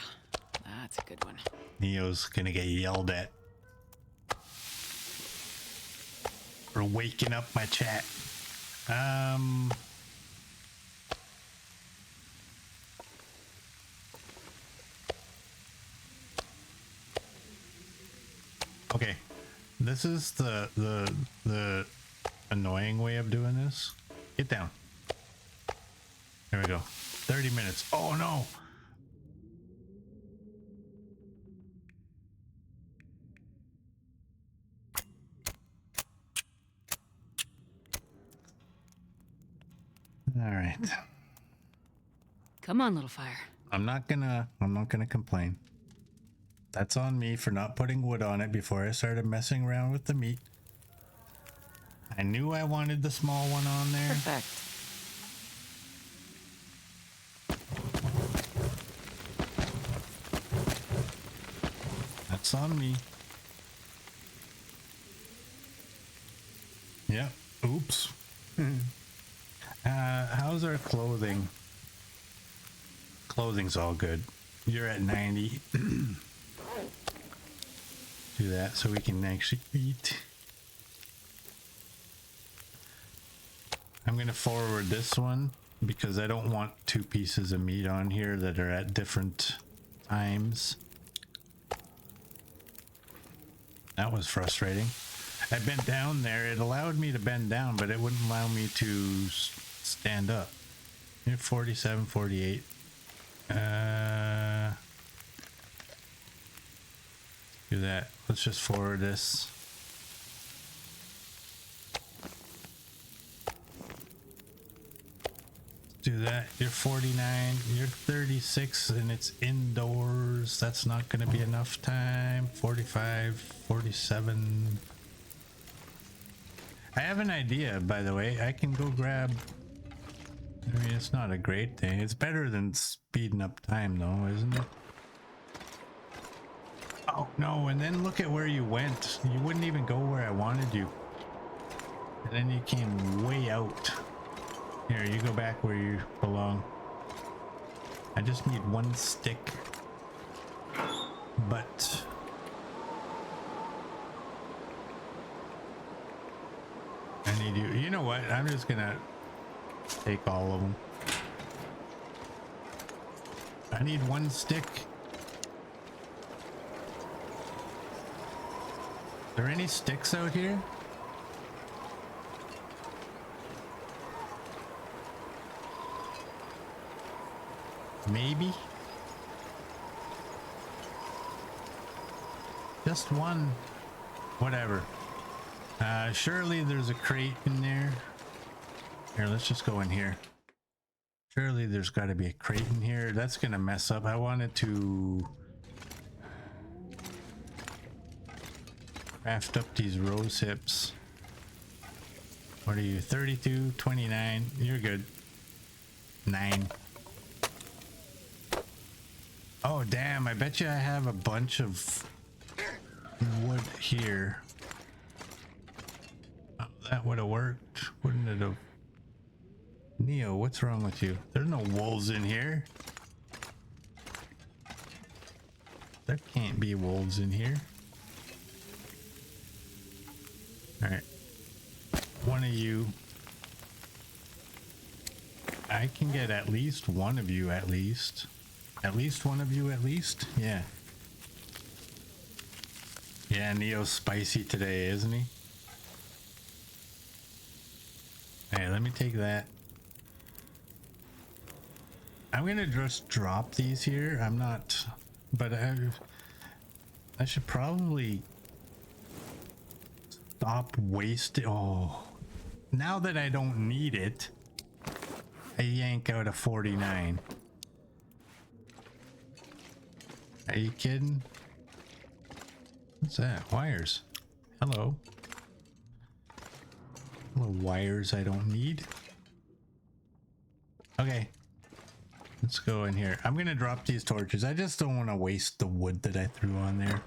That's a good one. Neo's gonna get yelled at for waking up my chat. Okay, this is the annoying way of doing this. Get down. There we go. 30 minutes. Oh no. All right. Come on, little fire. I'm not gonna complain. That's on me for not putting wood on it before I started messing around with the meat. I knew I wanted the small one on there. Perfect. That's on me. Yep. Oops. How's our clothing? Clothing's all good. You're at 90. Do that so we can actually eat. I'm going to forward this one because I don't want two pieces of meat on here that are at different times. That was frustrating. I bent down there. It allowed me to bend down, but it wouldn't allow me to stand up. You're 47, 48. Do that. Let's just forward this. Do that. You're 49. You're 36 and it's indoors. That's not going to be enough time. 45, 47. I have an idea, by the way. I can go grab... I mean, it's not a great thing. It's better than speeding up time, though, isn't it? Oh, no, and then look at where you went. You wouldn't even go where I wanted you. And then you came way out. Here, you go back where you belong. I just need one stick. But... I need you. You know what? I'm just gonna take all of them. I need one stick. Are there any sticks out here? Maybe. Just one. Whatever. Surely there's a crate in there. Here, let's just go in here. Surely there's got to be a crate in here. That's gonna mess up. I wanted to craft up these rose hips. What are you? 32, 29. You're good. 9. Oh damn, I bet you I have a bunch of wood here. Oh, that would have worked, wouldn't it have? Neo, what's wrong with you? There's no wolves in here. There can't be wolves in here. Alright. one of you. I can get at least one of you at least. At least one of you at least? Yeah. Yeah, Neo's spicy today, isn't he? Hey, let me take that. I'm gonna just drop these here. I'm not, but I should probably stop wasting. Oh, now that I don't need it, I yank out a 49. Are you kidding? What's that? Wires. Hello. Little wires I don't need. Okay. Let's go in here. I'm gonna drop these torches. I just don't want to waste the wood that I threw on there.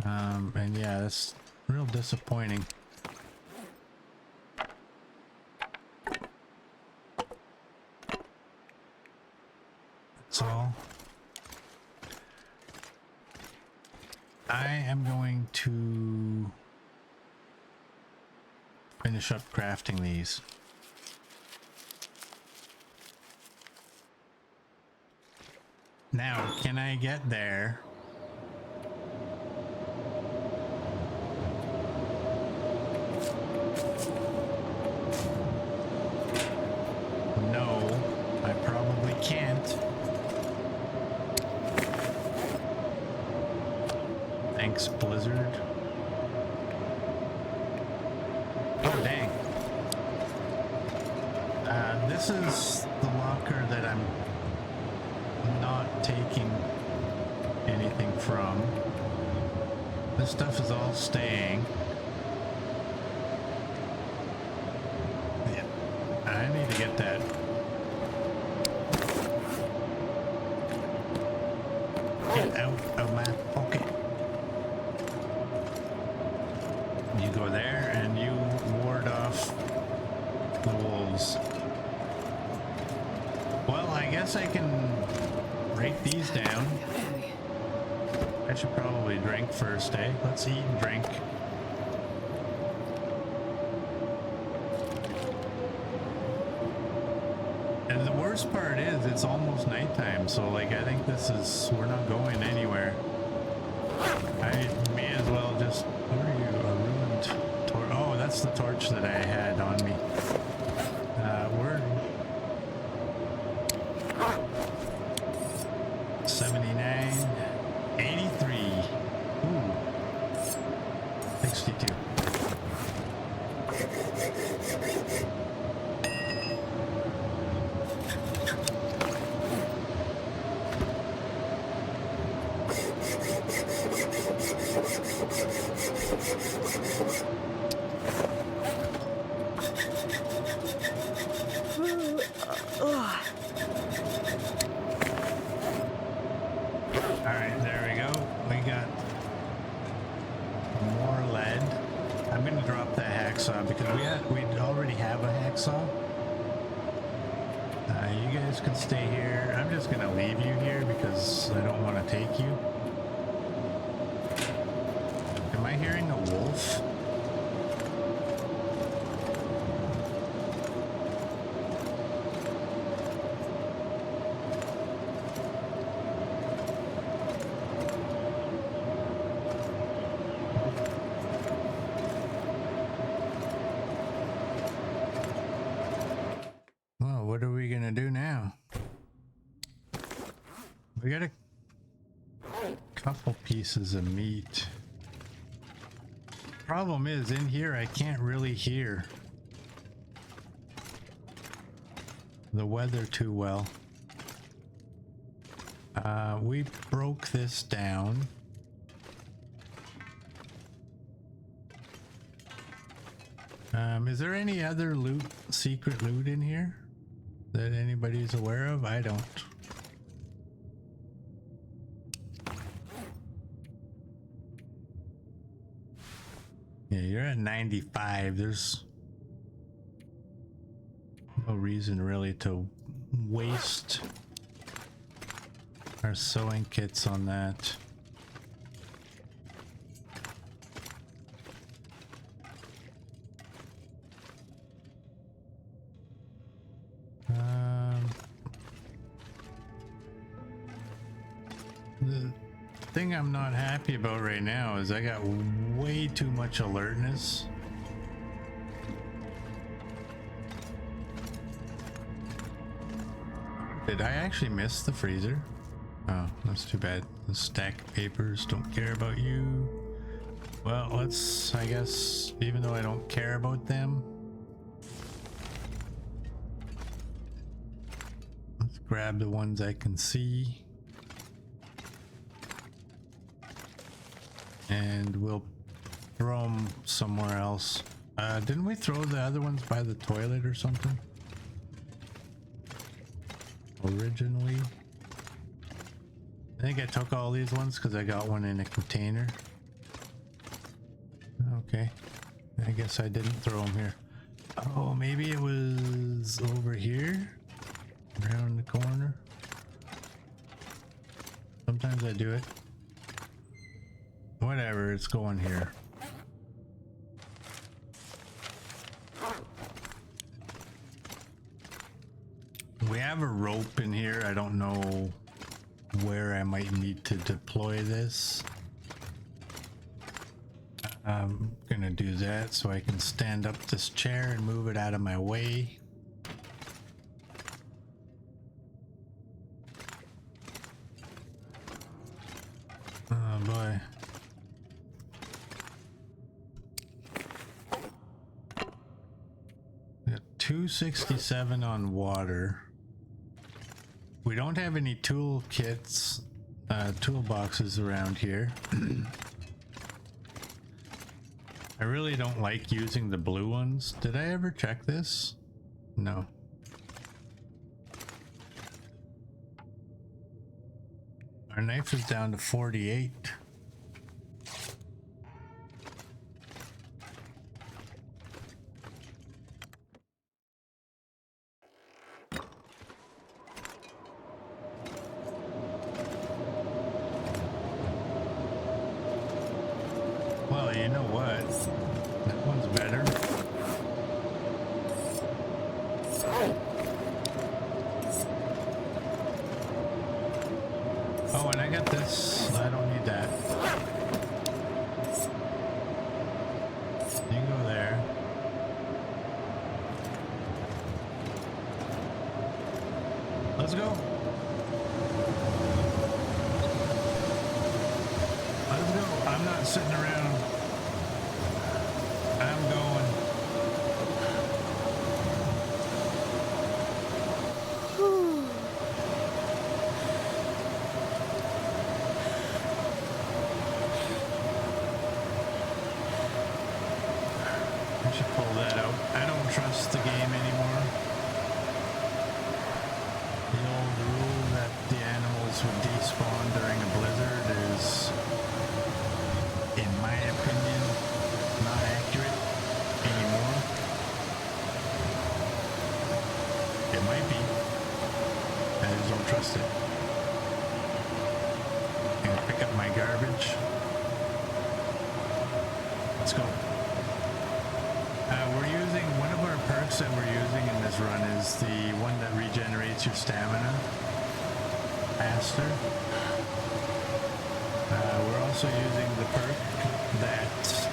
And yeah, that's real disappointing. That's all. I am going to finish up crafting these. Now, can I get there? No, I probably can't. Thanks, Blizzard. Oh, dang. This is the locker that I'm not taking anything from. This stuff is all staying. Yeah, I need to get that. Get out of my pocket. You go there and you ward off the wolves. Well, I guess I can break these down. I should probably drink first, eh? Let's eat and drink. And the worst part is it's almost nighttime, so like I think we're not going anywhere. I may as well just, where are you? A ruined torch. Oh, that's the torch that I had on me. We're 79, 83. Ooh, 62. Alright, there we go. We got more lead. I'm gonna drop that hacksaw because we already have a hacksaw. You guys can stay here. I'm just gonna leave you here because I don't want to take you. Am I hearing a wolf? Well, what are we gonna do now? We got a couple pieces of meat. Problem is, in here I can't really hear the weather too well. We broke this down. Is there any other loot, secret loot in here that anybody's aware of? I don't. Yeah, you're at 95. There's no reason really to waste our sewing kits on that. thing I'm not happy about right now is I got way too much alertness. Did I actually miss the freezer? Oh, that's too bad. The stack of papers don't care about you. Well, let's, I guess, even though I don't care about them, let's grab the ones I can see. And we'll throw them somewhere else. Didn't we throw the other ones by the toilet or something? Originally? I think I took all these ones because I got one in a container. Okay. I guess I didn't throw them here. Oh, maybe it was over here? Around the corner? Sometimes I do it. Whatever, it's going here. We have a rope in here. I don't know where I might need to deploy this. I'm gonna do that so I can stand up this chair and move it out of my way. Oh boy. We got 267 on water. We don't have any tool kits, toolboxes around here. I really don't like using the blue ones. Did I ever check this? No. Our knife is down to 48. Well, you know what? That one's better. Oh, and I got this. I don't need that. You can go there. Let's go. Let's go. I'm not sitting around. I'm going. I should pull that out. I don't trust the game anymore. The old rule that the animals would despawn during a blizzard is, in my opinion, not accurate anymore. It might be. I just don't trust it. I'm gonna pick up my garbage. Let's go. We're using, one of our perks that we're using in this run is the one that regenerates your stamina faster. We're also using the perk that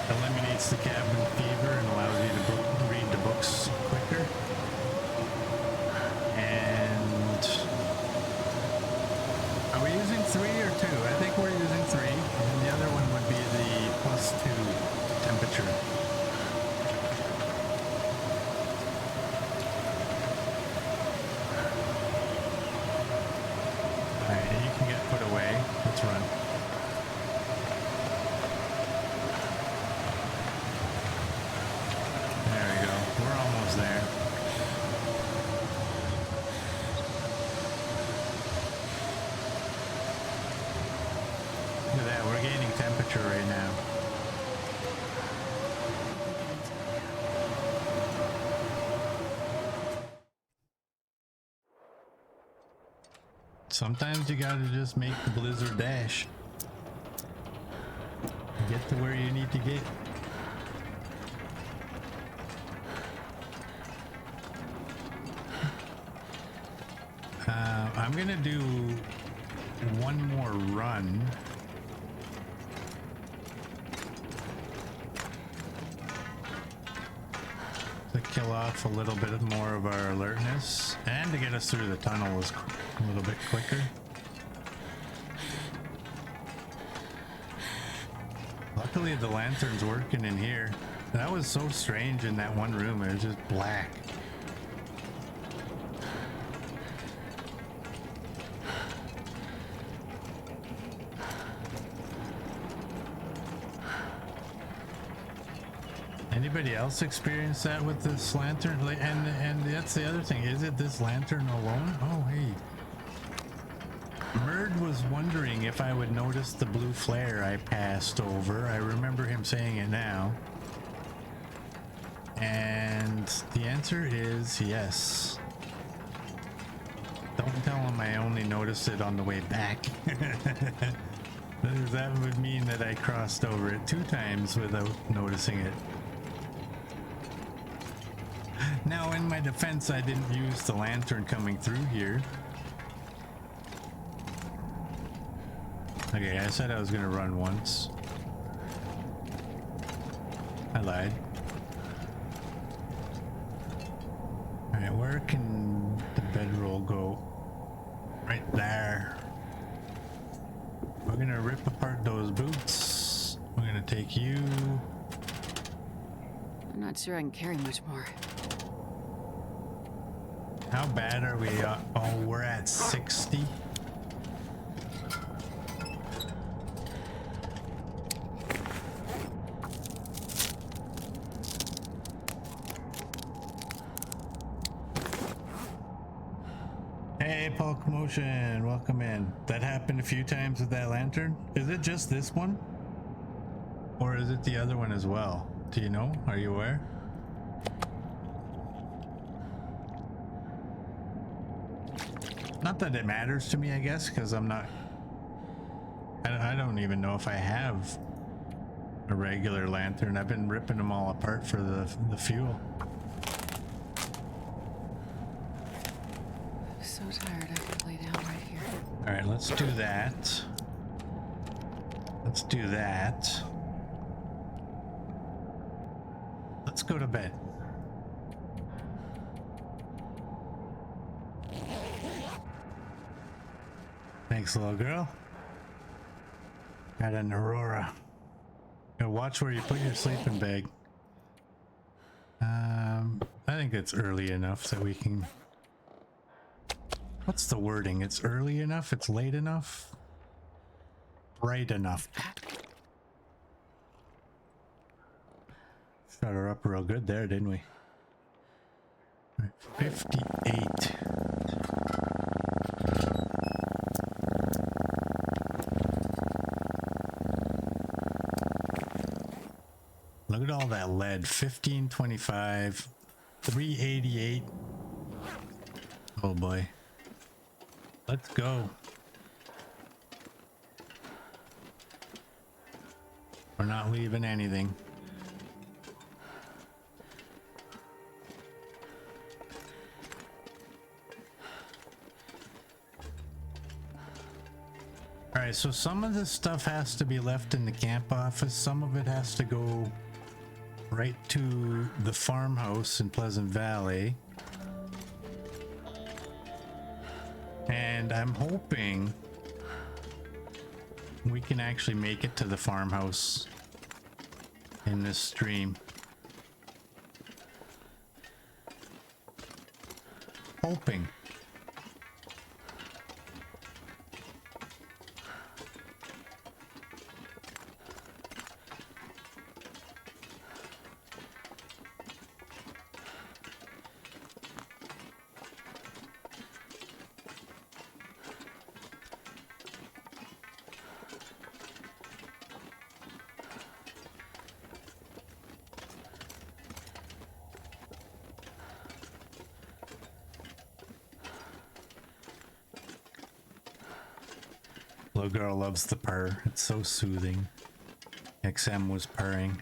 eliminates the cabin fever and allows you to read the books quicker. And are we using 3 or 2? I think we're using 3, and the other one would be the +2 temperature. Alright, you can get put away. Let's run. There we go. We're almost there. Look at that, we're gaining temperature right now. Sometimes you gotta just make the blizzard dash. Get to where you need to get. I'm gonna do one more run to kill off a little bit more of our alertness and to get us through the tunnel is a little bit quicker. Luckily the lantern's working in here. That was so strange in that one room. It was just black. Anybody else experience that with this lantern? And that's the other thing. Is it this lantern alone? Oh, hey. Murd was wondering if I would notice the blue flare I passed over. I remember him saying it now. And the answer is yes. Don't tell him I only noticed it on the way back. That would mean that I crossed over it 2 times without noticing it. Now, in my defense, I didn't use the lantern coming through here. Okay, I said I was gonna run once. I lied. Alright, where can the bedroll go? Right there. We're gonna rip apart those boots. We're gonna take you. I'm not sure I can carry much more. How bad are we? Oh, we're at 60. Hey, Pulk Motion, welcome in. That happened a few times with that lantern. Is it just this one? Or is it the other one as well? Do you know? Are you aware? Not that it matters to me, I guess, because I'm not... I don't even know if I have a regular lantern. I've been ripping them all apart for the fuel. I'm so tired. I could lay down right here. All right, let's do that. Let's do that. Let's go to bed. Thanks, little girl. Got an Aurora. Gotta watch where you put your sleeping bag. I think it's early enough that we can... What's the wording? It's early enough? It's late enough? Bright enough. Shut her up real good there, didn't we? 58. Look at all that lead. 1525, 388. Oh boy. Let's go. We're not leaving anything. Alright, so some of this stuff has to be left in the camp office. Some of it has to go right to the farmhouse in Pleasant Valley. And I'm hoping we can actually make it to the farmhouse in this stream. Hoping. Little girl loves the purr. It's so soothing. XM was purring.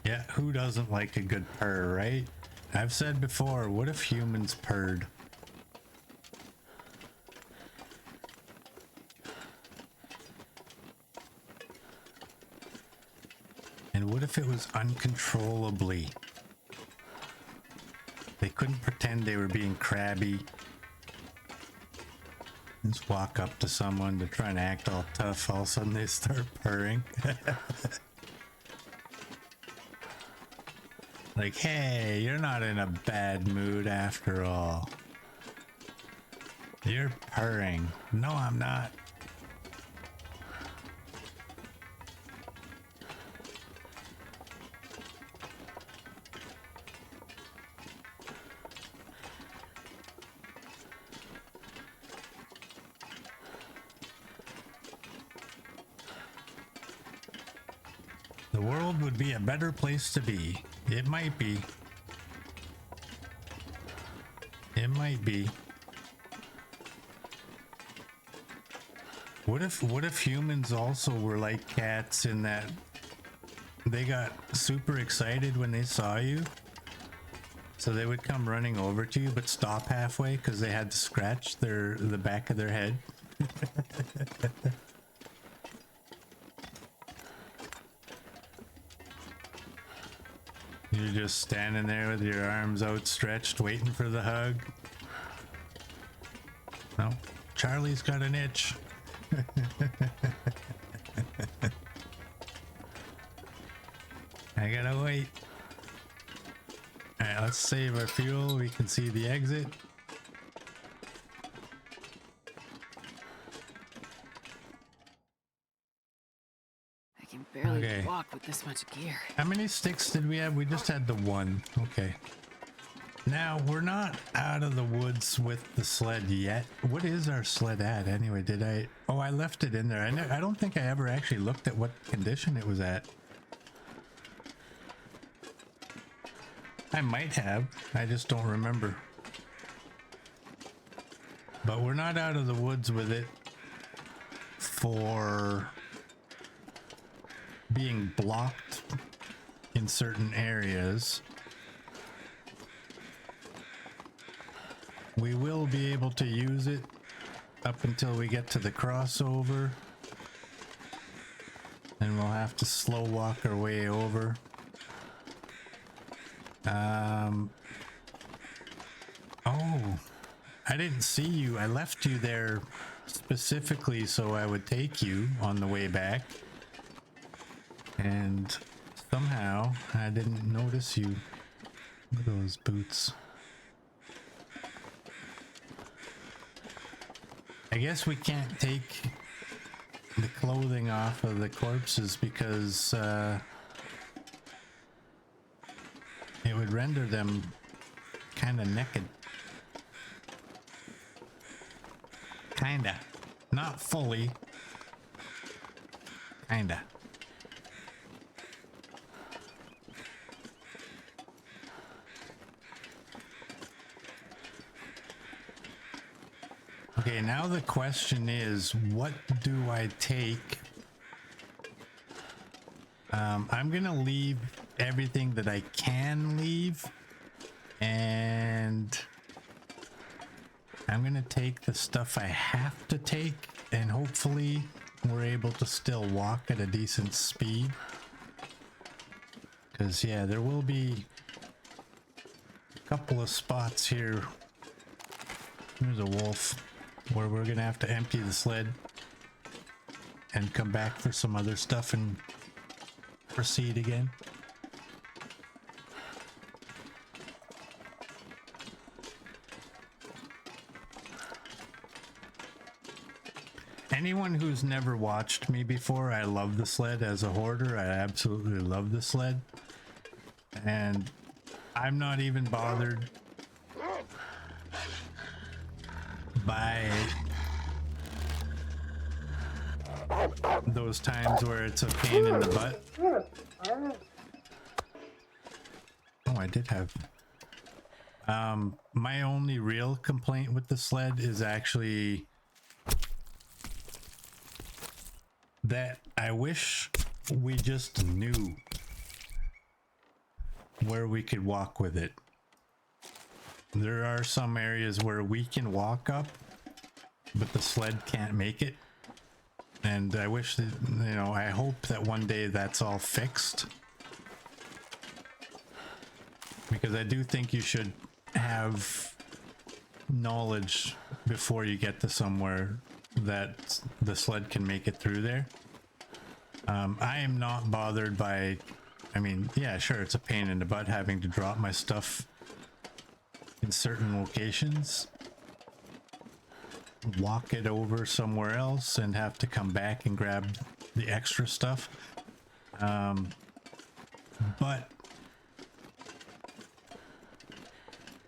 Yeah, who doesn't like a good purr, right? I've said before, what if humans purred? And And what if it was uncontrollably? They couldn't pretend they were being crabby. Just walk up to someone to try and act all tough. All of a sudden they start purring. Like, hey, you're not in a bad mood after all. You're purring. No, I'm not. The world would be a better place to be. It might be. It might be. What if humans also were like cats in that they got super excited when they saw you? So they would come running over to you but stop halfway because they had to scratch the back of their head. You're just standing there with your arms outstretched, waiting for the hug. No, Charlie's got an itch. I gotta wait. Alright, let's save our fuel. We can see the exit. I can barely Okay. walk with this much gear. How many sticks did we have? We just had the one. Okay. Now, we're not out of the woods with the sled yet. What is our sled at anyway? Did I... Oh, I left it in there. I don't think I ever actually looked at what condition it was at. I might have. I just don't remember. But we're not out of the woods with it for being blocked in certain areas. We will be able to use it up until we get to the crossover. And we'll have to slow walk our way over. Oh, I didn't see you. I left you there specifically so I would take you on the way back. And somehow I didn't notice you. Look at those boots. I guess we can't take the clothing off of the corpses because it would render them kind of naked. Kinda. Not fully. Kinda. Okay, now the question is, what do I take? I'm gonna leave everything that I can leave, and I'm gonna take the stuff I have to take, and hopefully we're able to still walk at a decent speed. Because yeah, there will be a couple of spots here. There's a wolf where we're gonna have to empty the sled and come back for some other stuff and proceed again. Anyone who's never watched me before, I love the sled as a hoarder. I absolutely love the sled. And I'm not even bothered by those times where it's a pain in the butt. Oh, I did have... my only real complaint with the sled is actually that I wish we just knew where we could walk with it. There are some areas where we can walk up, but the sled can't make it. And I wish that, you know, I hope that one day that's all fixed. because I do think you should have knowledge before you get to somewhere that the sled can make it through there. I am not bothered by, I mean, yeah, sure, it's a pain in the butt having to drop my stuff in certain locations, walk it over somewhere else, and have to come back and grab the extra stuff. But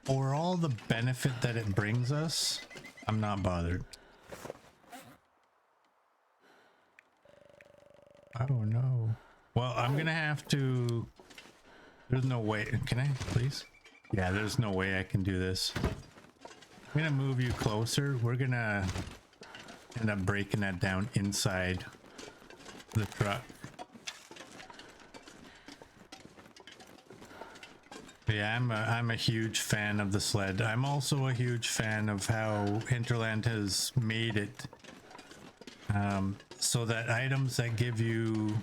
for all the benefit that it brings us, I'm not bothered. Oh no. Well, I'm gonna have to... There's no way... Can I, please? Yeah, there's no way I can do this. I'm gonna move you closer. We're gonna end up breaking that down inside the truck. Yeah, I'm a huge fan of the sled. I'm also a huge fan of how Hinterland has made it so that items that give you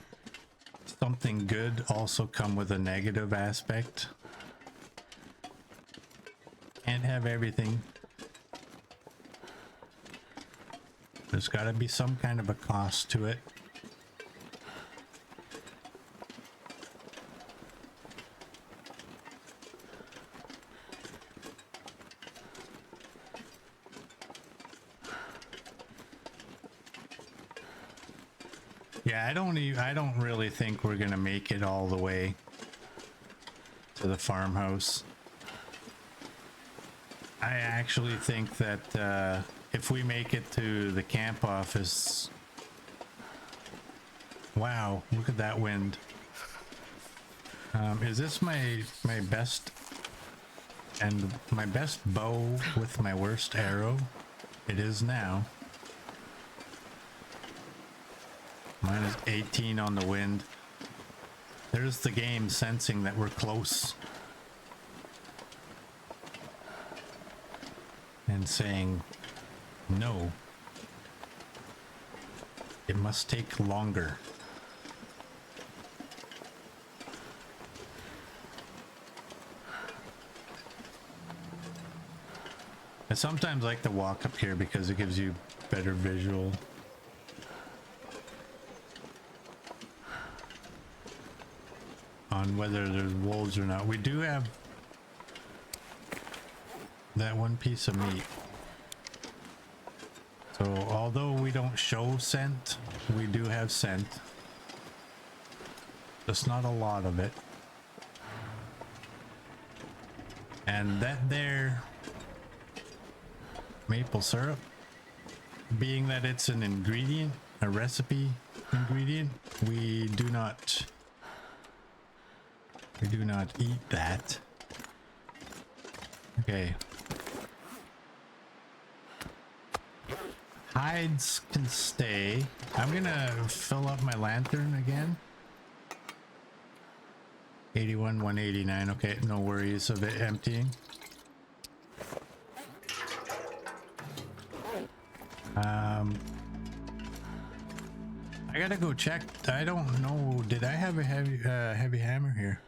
something good also come with a negative aspect. Can't have everything. There's got to be some kind of a cost to it. Yeah, I don't really think we're gonna make it all the way to the farmhouse. I actually think that if we make it to the camp office... Wow, look at that wind. Is this my best and my best bow with my worst arrow? It is now. Mine is 18 on the wind. There's the game sensing that we're close. And saying, no. It must take longer. I sometimes like to walk up here because it gives you better visual. On whether there's wolves or not. We do have that one piece of meat. So although we don't show scent, we do have scent. Just not a lot of it. And that there maple syrup, being that it's an ingredient, a recipe ingredient, we do not eat that. Okay. Hides can stay. I'm gonna fill up my lantern again. 81, 189. Okay, no worries of it emptying. I gotta go check. I don't know. Did I have a heavy hammer here?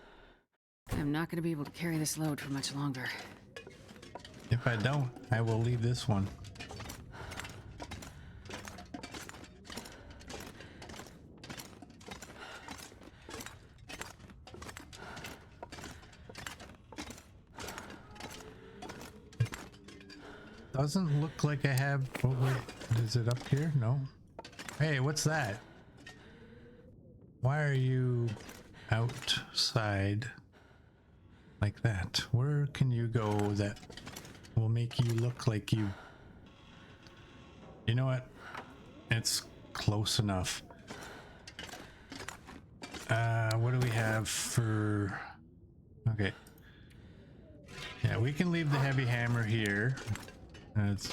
I'm not going to be able to carry this load for much longer. If I don't, I will leave this one. Doesn't look like I have... Oh, wait. Is it up here? No. Hey, what's that? Why are you outside like that? Where can you go that will make you look like you... You know what? It's close enough. What do we have for... Okay. Yeah, we can leave the heavy hammer here. It's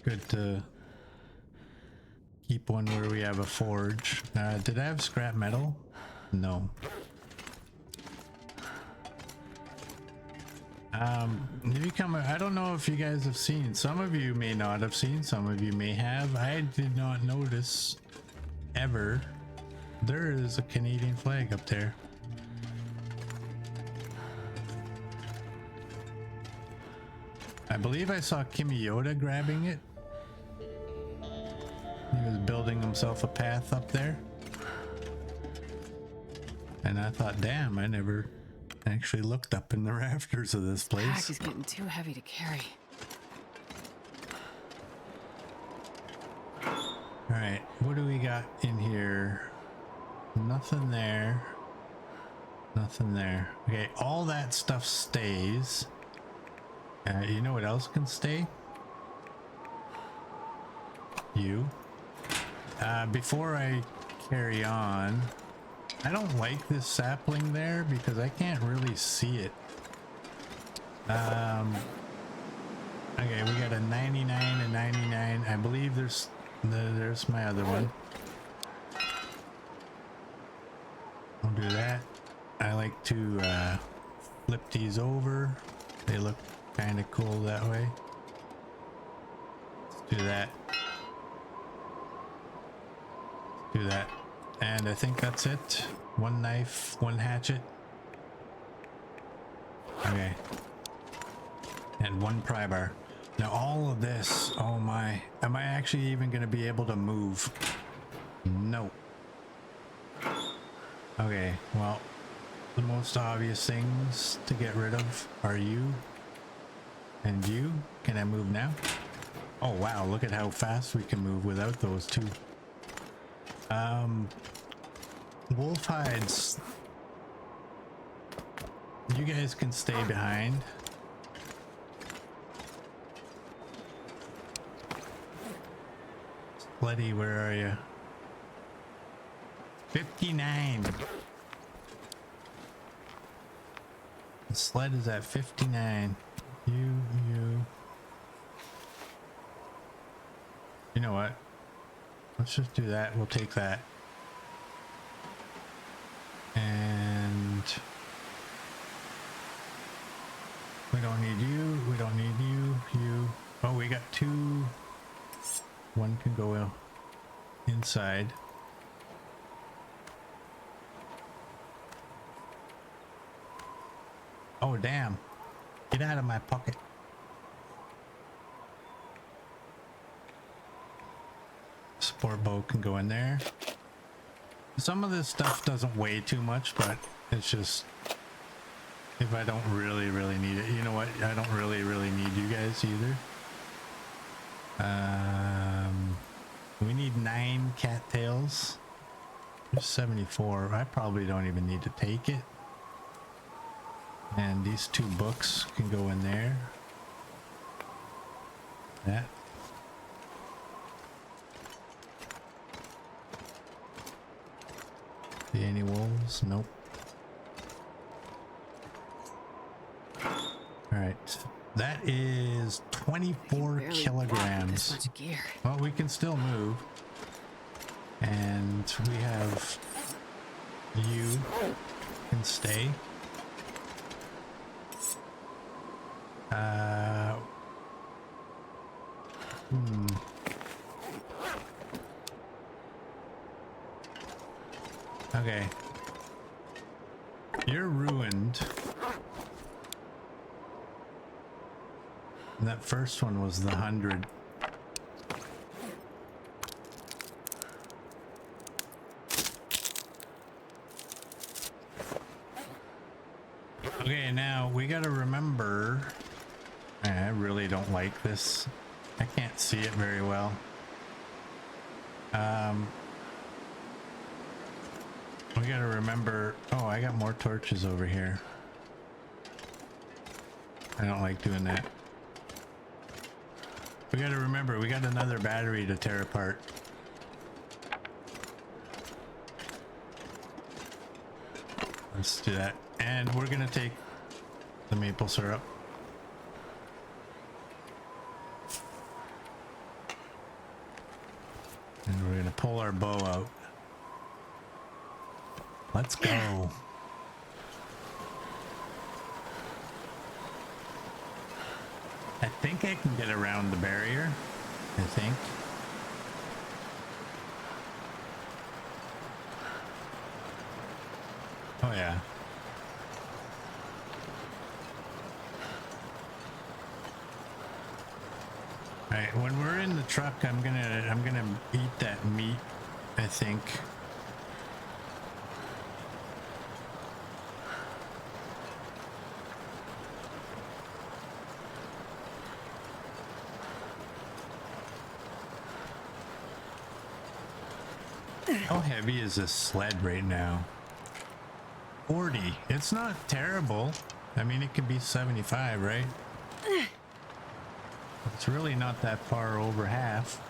good to keep one where we have a forge. Did I have scrap metal? No. If you come, I don't know if you guys have seen. Some of you may not have seen. Some of you may have. I did not notice ever. There is a Canadian flag up there. I believe I saw Kimiota grabbing it. He was building himself a path up there. And I thought, damn, I never actually looked up in the rafters of this Pack place. is getting too heavy to carry. Alright, what do we got in here? Nothing there. Nothing there. Okay, all that stuff stays. You know what else can stay? You. Before I carry on, I don't like this sapling there because I can't really see it. Okay, we got a 99 and 99. I believe there's my other one. I'll do that. I like to flip these over. They look kind of cool that way. Let's do that. Do that. And I think that's it. One knife, one hatchet. Okay. And one pry bar. Now all of this, oh my, am I actually even going to be able to move? No. Okay, well, the most obvious things to get rid of are you and you. Can I move now? Oh wow, look at how fast we can move without those two. Wolf hides. You guys can stay behind. Letty, where are you? 59. The sled is at 59. You. You know what? Let's just do that. We'll take that. And we don't need you. We don't need you. You. Oh, we got two. One can go inside. Oh, damn. Get out of my pocket. Sport bow can go in there. Some of this stuff doesn't weigh too much, but it's just if I don't really need it. You know what? I don't really need you guys either. We need 9 cattails. There's 74. I probably don't even need to take it. And these 2 books can go in there. That. See any wolves? Nope. Alright. That is 24 Barely kilograms. This much gear. Well, we can still move. And we have you can stay. Okay. You're ruined. And that first one was the 100. Okay, now we gotta remember. I really don't like this. I can't see it very well. We gotta remember. Oh, I got more torches over here. I don't like doing that. We gotta remember, we got another battery to tear apart. Let's do that. And we're gonna take the maple syrup. And we're gonna pull our bow out. Let's go. I think I can get around the barrier. I think. Oh yeah. Right, when we're in the truck, I'm gonna eat that meat, I think. How heavy is this sled right now? 40. It's not terrible. I mean, it could be 75, right? It's really not that far over half.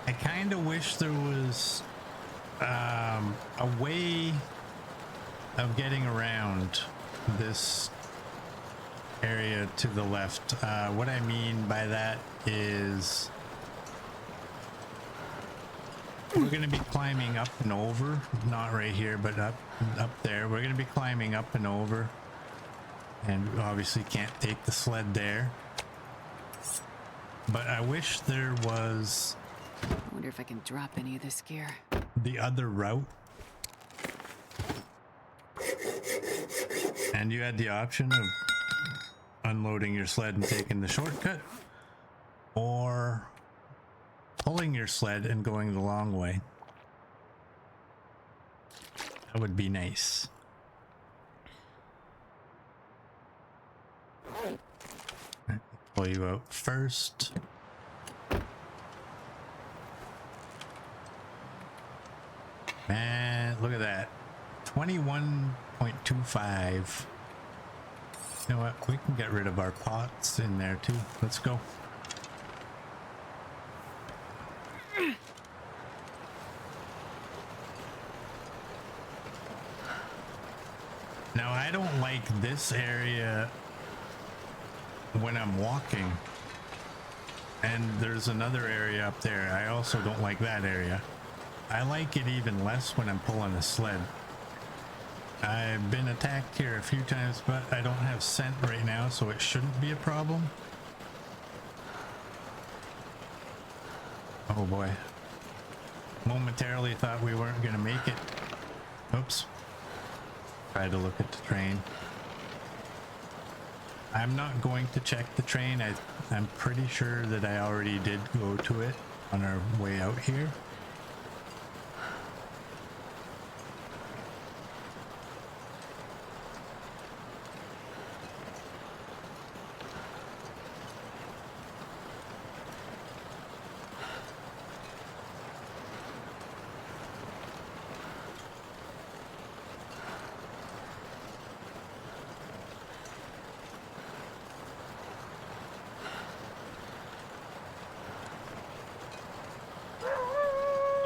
I kind of wish there was a way of getting around this area to the left. What I mean by that is we're going to be climbing up and over, not right here, but up there. We're going to be climbing up and over, and obviously can't take the sled there. But I wish there was, I wonder if I can drop any of this gear. the other route. And you had the option of unloading your sled and taking the shortcut, or pulling your sled and going the long way. That would be nice. Pull you out first. Man, look at that. 21.25. You know what? We can get rid of our pots in there too. Let's go. Now, I don't like this area when I'm walking. And there's another area up there. I also don't like that area. I like it even less when I'm pulling a sled. I've been attacked here a few times, but I don't have scent right now, so it shouldn't be a problem. Oh boy. Momentarily thought we weren't gonna make it. Oops. Try to look at the train. I'm not going to check the train. I'm pretty sure that I already did go to it on our way out here.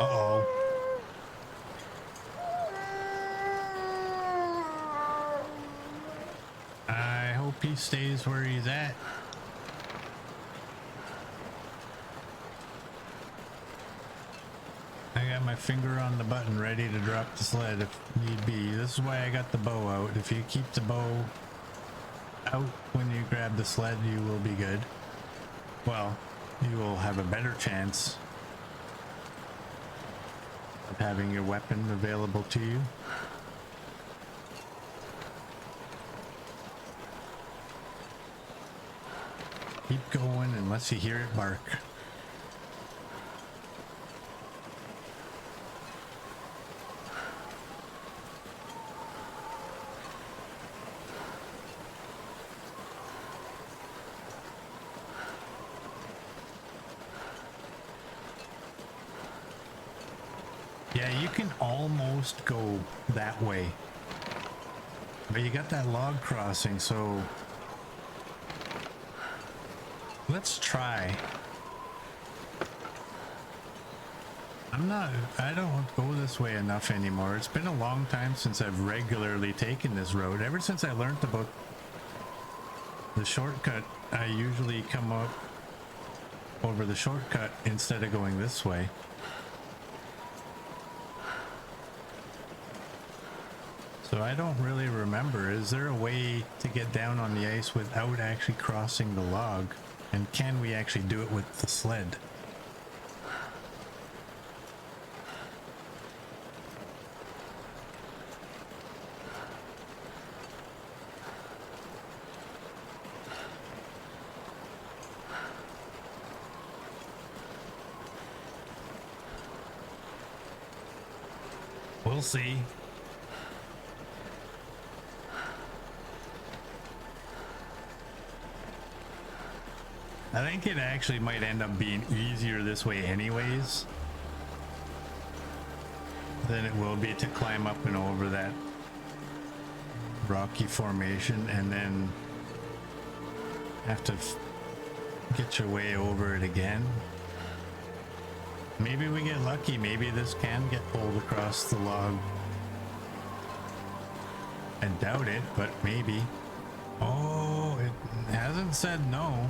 Uh-oh. I hope he stays where he's at. I got my finger on the button ready to drop the sled if need be. This is why I got the bow out. If you keep the bow out when you grab the sled, you will be good. Well, you will have a better chance of having your weapon available to you. Keep going unless you hear it bark. Yeah, you can almost go that way, but you got that log crossing, so let's try. I don't go this way enough anymore. It's been a long time since I've regularly taken this road. Ever since I learned about the shortcut, I usually come up over the shortcut instead of going this way. So I don't really remember. Is there a way to get down on the ice without actually crossing the log? And can we actually do it with the sled? We'll see. I think it actually might end up being easier this way anyways than it will be to climb up and over that rocky formation and then have to get your way over it again. Maybe we get lucky. Maybe this can get pulled across the log. I doubt it, but maybe. Oh, it hasn't said no.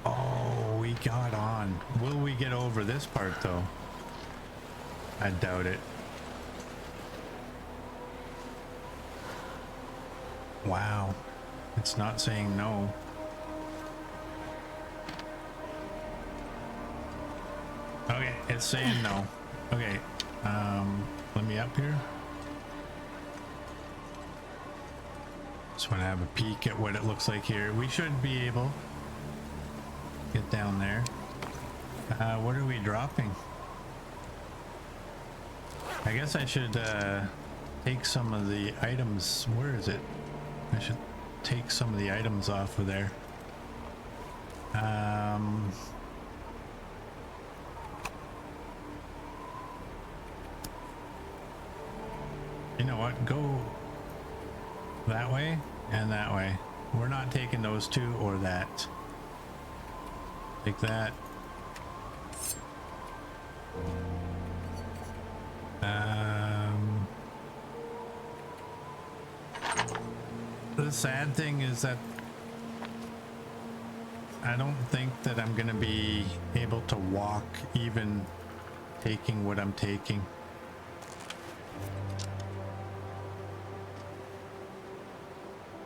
Oh, we got on. Will we get over this part though? I doubt it. Wow. It's not saying no. Okay, it's saying no. Okay, let me up here. Just want to have a peek at what it looks like here. We should be able to get down there. What are we dropping? I guess I should take some of the items. Where is it? I should take some of the items off of there. You know what? Go that way and that way. We're not taking those two or that. Take that. The sad thing is that I don't think that I'm gonna be able to walk even taking what I'm taking.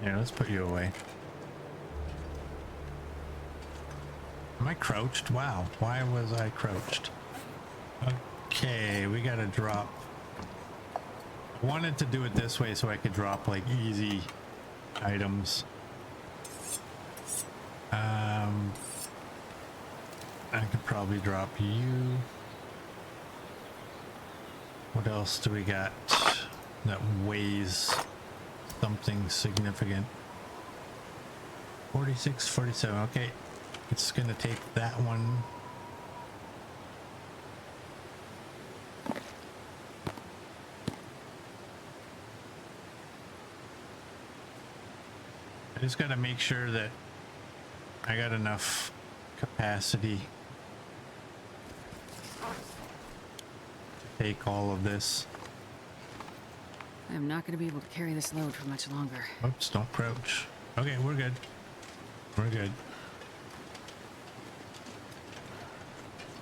Yeah, let's put you away. Am I crouched? Wow, why was I crouched? Okay, we gotta drop. I wanted to do it this way so I could drop like easy items. I could probably drop you. What else do we got that weighs something significant? 46, 47. Okay, it's gonna take that one. I just got to make sure that I got enough capacity to take all of this. I'm not going to be able to carry this load for much longer. Oops, don't crouch. Okay, we're good. We're good.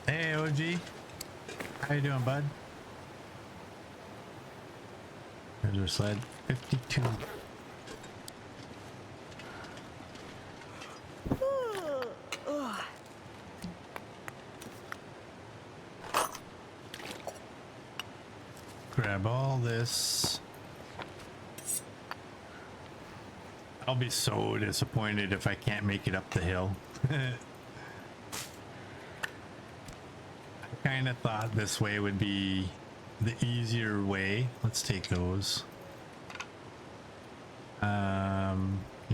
Hey, OG. How you doing, bud? There's our sled. 52. Grab all this. I'll be so disappointed if I can't make it up the hill. I kind of thought this way would be the easier way. Let's take those.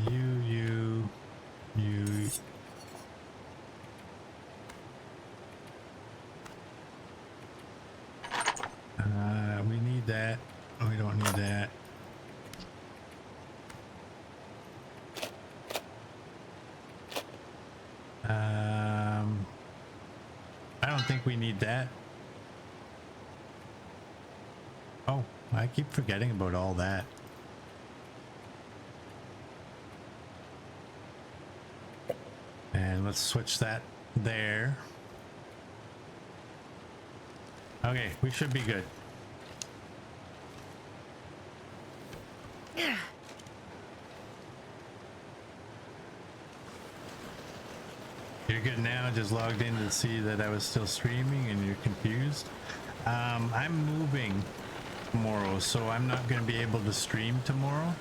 You. We need that. We don't need that. I don't think we need that. Oh, I keep forgetting about all that. And let's switch that there. Okay, we should be good. You're good now. Just logged in to see that I was still streaming and you're confused. I'm moving tomorrow, so I'm not going to be able to stream tomorrow.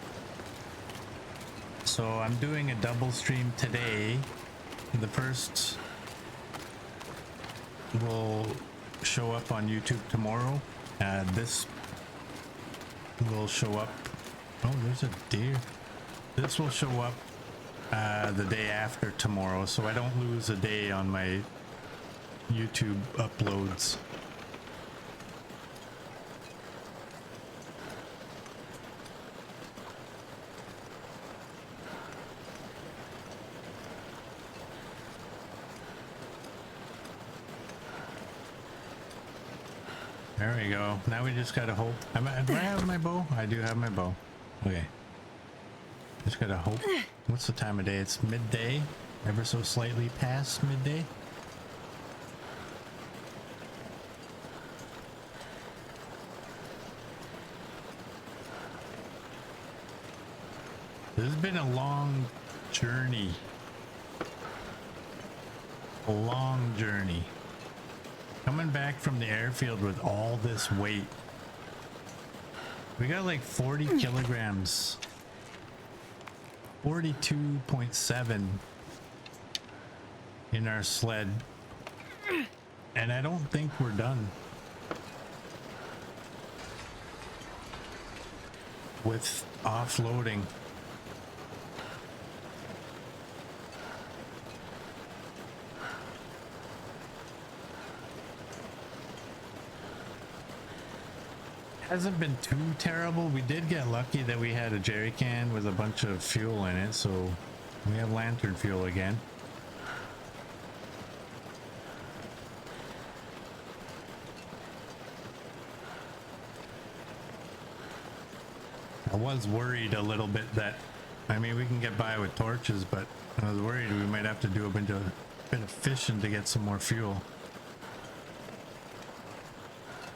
So I'm doing a double stream today. The first will show up on YouTube tomorrow. This will show up. Oh, there's a deer. This will show up the day after tomorrow, so I don't lose a day on my YouTube uploads. There we go. Now we just gotta hope. Do I have my bow? I do have my bow. Okay. Just gotta hope. What's the time of day? It's midday. Ever so slightly past midday. This has been a long journey. A long journey. Coming back from the airfield with all this weight. We got like 40 kilograms. 42.7 in our sled. And I don't think we're done with offloading. Hasn't been too terrible. We did get lucky that we had a jerry can with a bunch of fuel in it, so we have lantern fuel again. I was worried a little bit that, I mean, we can get by with torches, but I was worried we might have to do a bit of fishing to get some more fuel.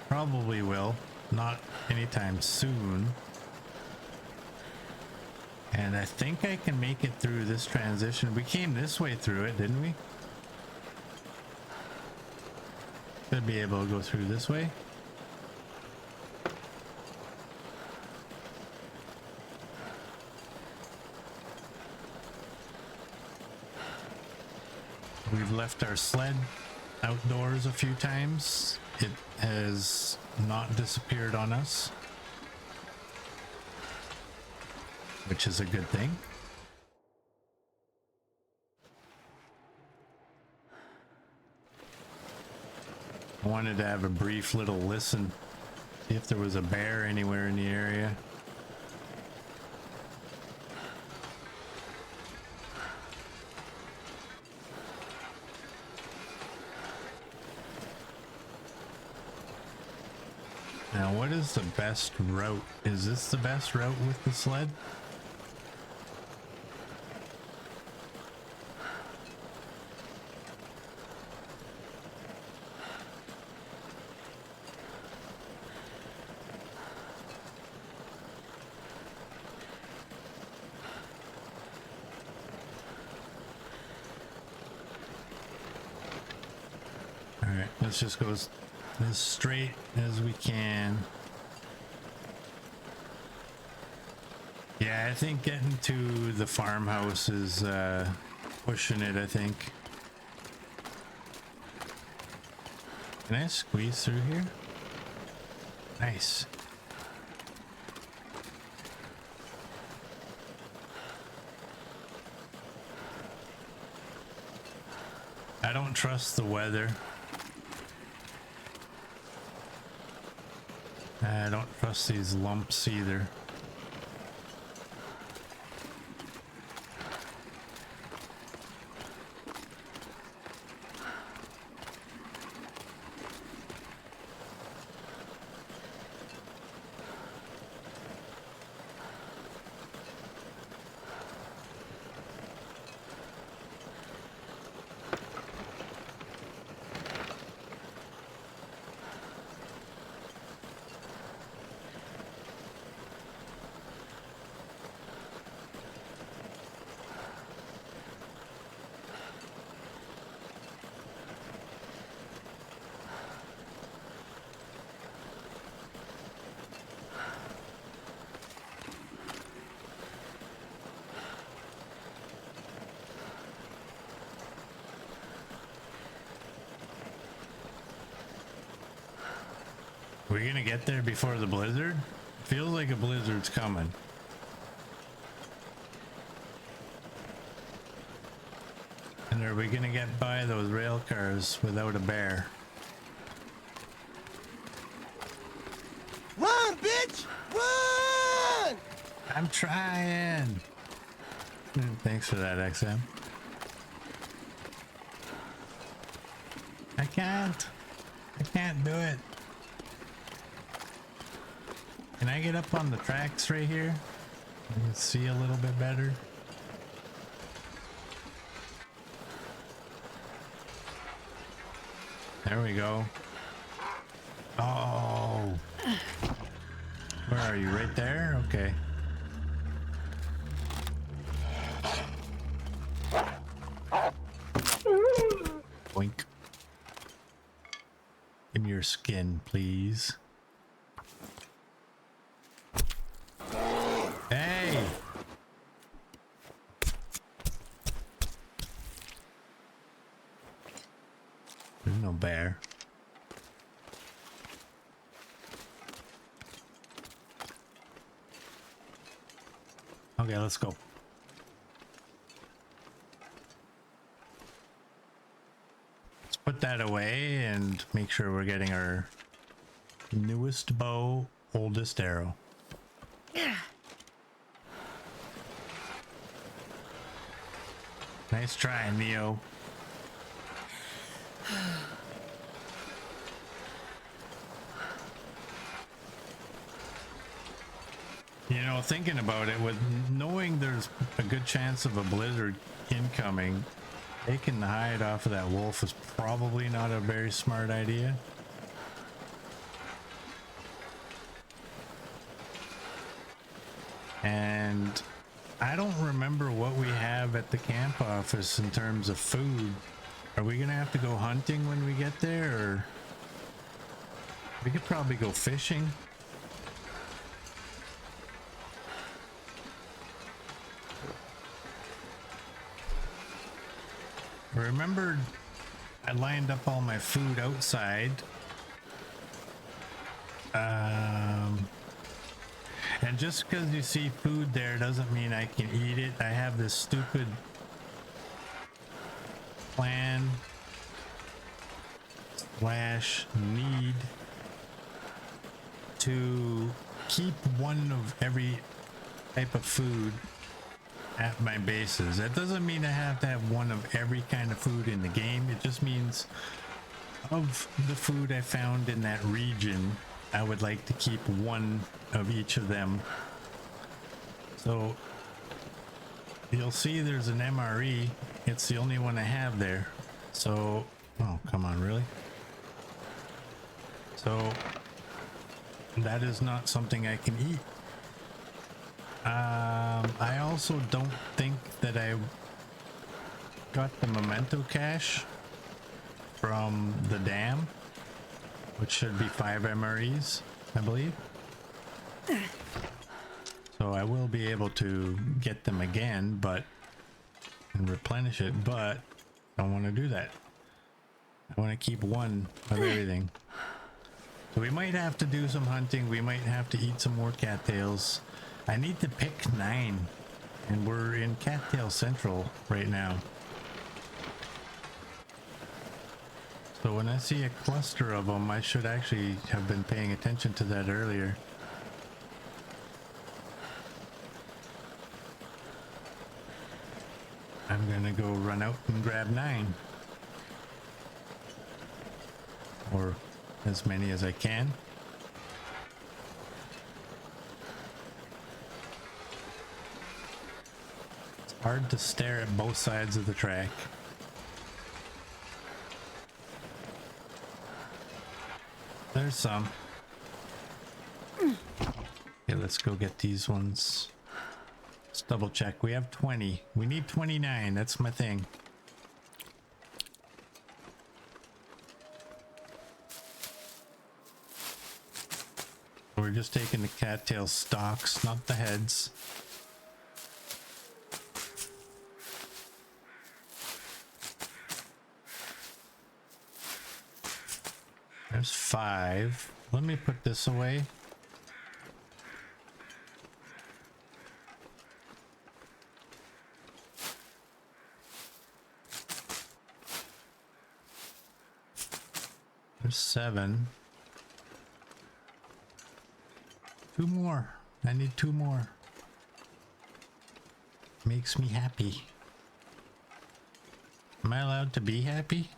Probably will. Not anytime soon. And I think I can make it through this transition. We came this way through it, didn't we? Should be able to go through this way. We've left our sled outdoors a few times. It has not disappeared on us, which is a good thing. I wanted to have a brief little listen, see if there was a bear anywhere in the area. Now, what is the best route? Is this the best route with the sled? All right, let's just go as straight as we can. Yeah, I think getting to the farmhouse is pushing it, I think. Can I squeeze through here? Nice. I don't trust the weather. I don't trust these lumps either. we gonna get there before the blizzard? Feels like a blizzard's coming. And are we gonna get by those rail cars without a bear? Run, bitch! Run! I'm trying. Thanks for that, XM. I can't do it. Can I get up on the tracks right here? I can see a little bit better. There we go. Oh. Where are you? Right there? Okay. Boink. Give me your skin, please. Hey! There's no bear. Okay, let's go. Let's put that away and make sure we're getting our newest bow, oldest arrow. Nice try, Neo. You know, thinking about it, with knowing there's a good chance of a blizzard incoming, taking the hide off of that wolf is probably not a very smart idea. And I don't remember what we have at the camp office in terms of food. Are we gonna have to go hunting when we get there, or we could probably go fishing? I remembered I lined up all my food outside. And just because you see food there doesn't mean I can eat it. I have this stupid plan / need to keep one of every type of food at my bases. That doesn't mean I have to have one of every kind of food in the game. It just means of the food I found in that region, I would like to keep one of each of them. So you'll see there's an MRE. It's the only one I have there. So, oh, come on, really? So that is not something I can eat. I also don't think that I got the memento cache from the dam, which should be 5 MREs, I believe. So I will be able to get them again, and replenish it, but I don't want to do that. I want to keep one of everything. So we might have to do some hunting. We might have to eat some more cattails. I need to pick 9, and we're in Cattail Central right now. So when I see a cluster of them, I should actually have been paying attention to that earlier. I'm gonna go run out and grab 9. Or as many as I can. It's hard to stare at both sides of the track. There's some. Okay, let's go get these ones. Let's double check. We have 20. We need 29. That's my thing. We're just taking the cattail stalks, not the heads. There's 5. Let me put this away. There's 7. 2 more. I need 2 more. Makes me happy. Am I allowed to be happy?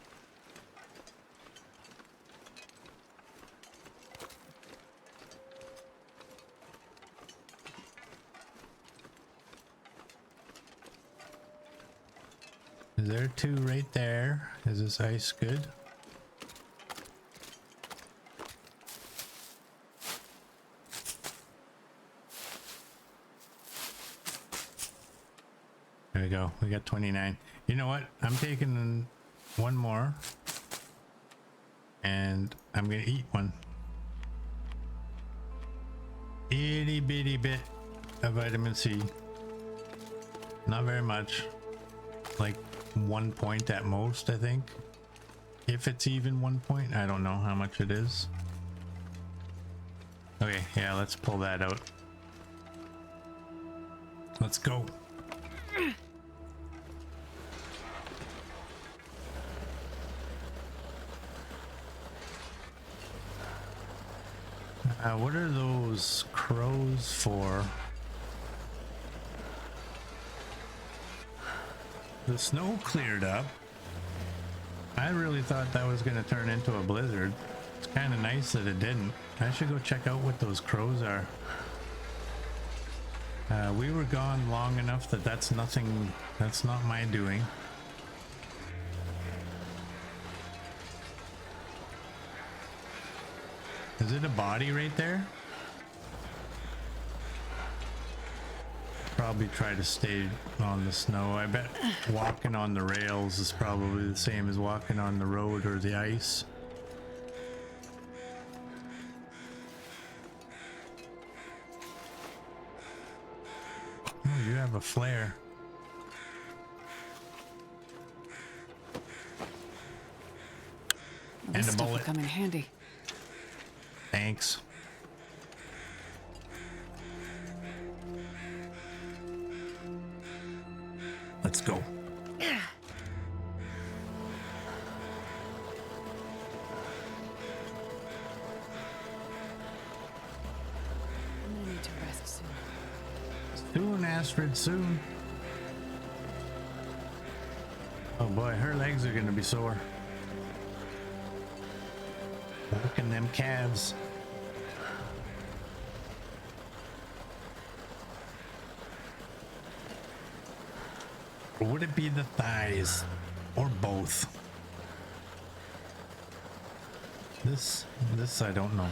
Is there 2 right there? Is this ice good? There we go. We got 29. You know what? I'm taking 1 more. And I'm going to eat one. Itty bitty bit of vitamin C. Not very much. Like 1 point at most, I think. If it's even 1 point. I don't know how much it is. Okay, yeah, let's pull that out. Let's go. What are those crows for? The snow cleared up. I really thought that was going to turn into a blizzard. It's kind of nice that it didn't. I should go check out what those crows are. We were gone long enough that that's nothing, that's not my doing. Is it a body right there? Probably try to stay on the snow. I bet walking on the rails is probably the same as walking on the road or the ice. Oh, you have a flare. Well, And this a stuff will bullet. come in handy. Thanks. Let's go. I'm gonna need to rest soon. Soon, Astrid, soon. Oh boy, her legs are gonna be sore. Working them calves. Or would it be the thighs? Or both? This I don't know.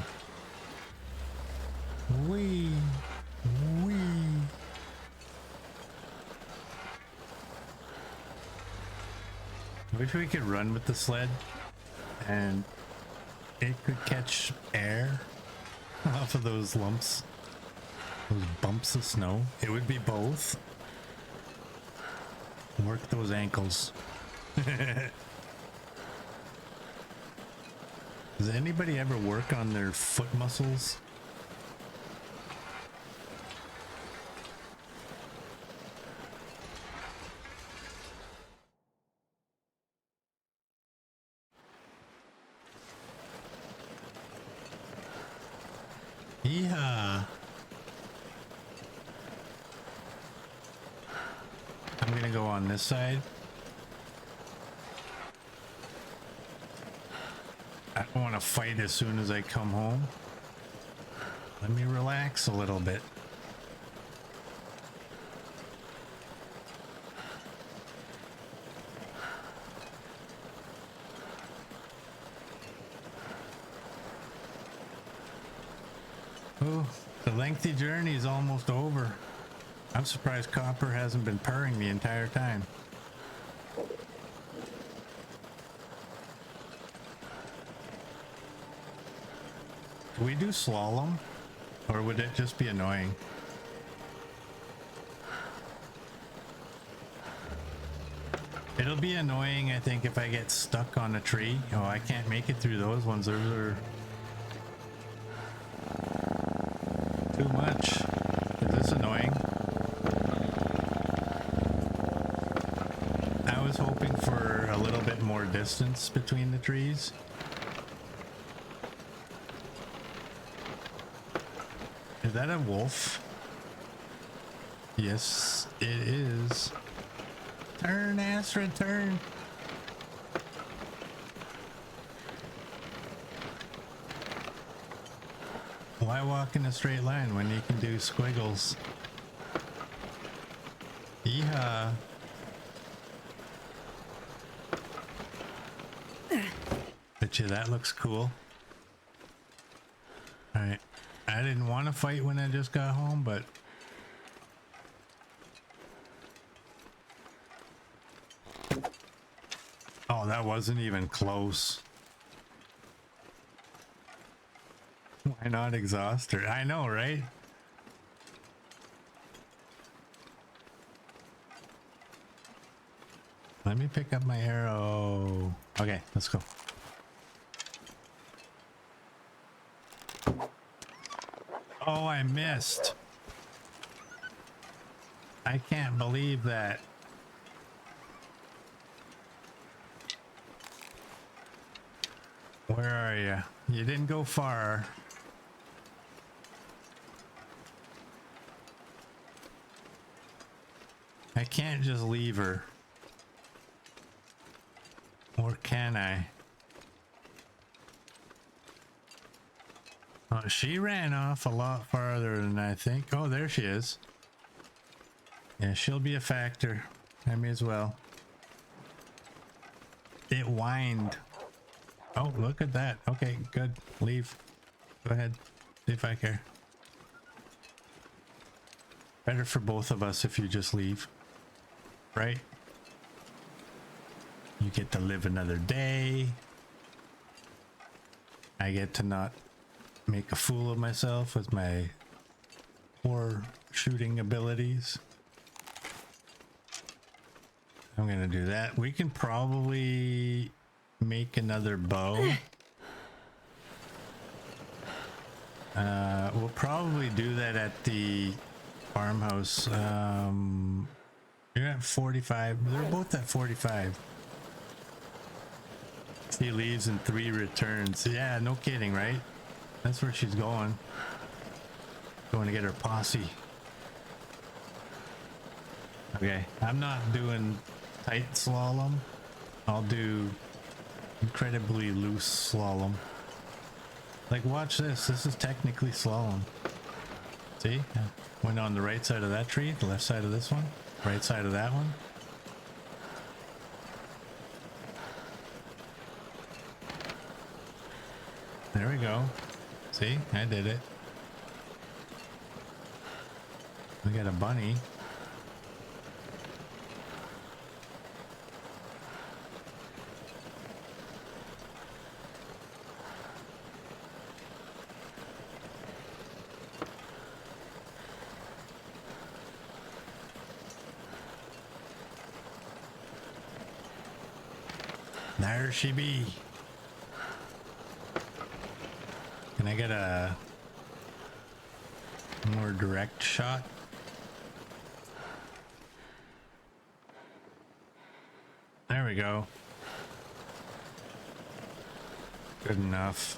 Wee. I wish we could run with the sled and it could catch air off of those lumps, those bumps of snow. It would be both. Work those ankles. Does anybody ever work on their foot muscles? Yeah. I'm gonna go on this side. I don't want to fight as soon as I come home. Let me relax a little bit. Oh, the lengthy journey is almost over. I'm surprised Copper hasn't been purring the entire time. Do we do slalom? Or would it just be annoying? It'll be annoying, I think, if I get stuck on a tree. Oh, I can't make it through those ones. Those are too much. This is annoying. I was hoping for a little bit more distance between the trees. Is that a wolf? Yes, it is. Turn, Astrid, turn. Why walk in a straight line when you can do squiggles? Yeehaw. Bet you that looks cool. Alright. I didn't want to fight when I just got home, but oh, that wasn't even close. Why not exhaust her? I know, right? Let me pick up my arrow. Okay, let's go. Oh, I missed. I can't believe that. Where are you? You didn't go far. I can't just leave her. Or can I? Oh, she ran off a lot farther than I think. Oh, there she is. Yeah, she'll be a factor. I may as well. It whined. Oh, look at that. Okay, good. Leave. Go ahead. See if I care. Better for both of us if you just leave. Right? You get to live another day. I get to not make a fool of myself with my poor shooting abilities. I'm gonna do that. We can probably make another bow. We'll probably do that at the farmhouse. You're at 45. They're both at 45. She leaves and 3 returns. Yeah, no kidding, right? That's where she's going. Going to get her posse. Okay, I'm not doing tight slalom. I'll do incredibly loose slalom. Like, watch this. This is technically slalom. See? Went on the right side of that tree, the left side of this one, right side of that one. There we go. See? I did it. We got a bunny. There she be. Can I get a more direct shot? There we go. Good enough.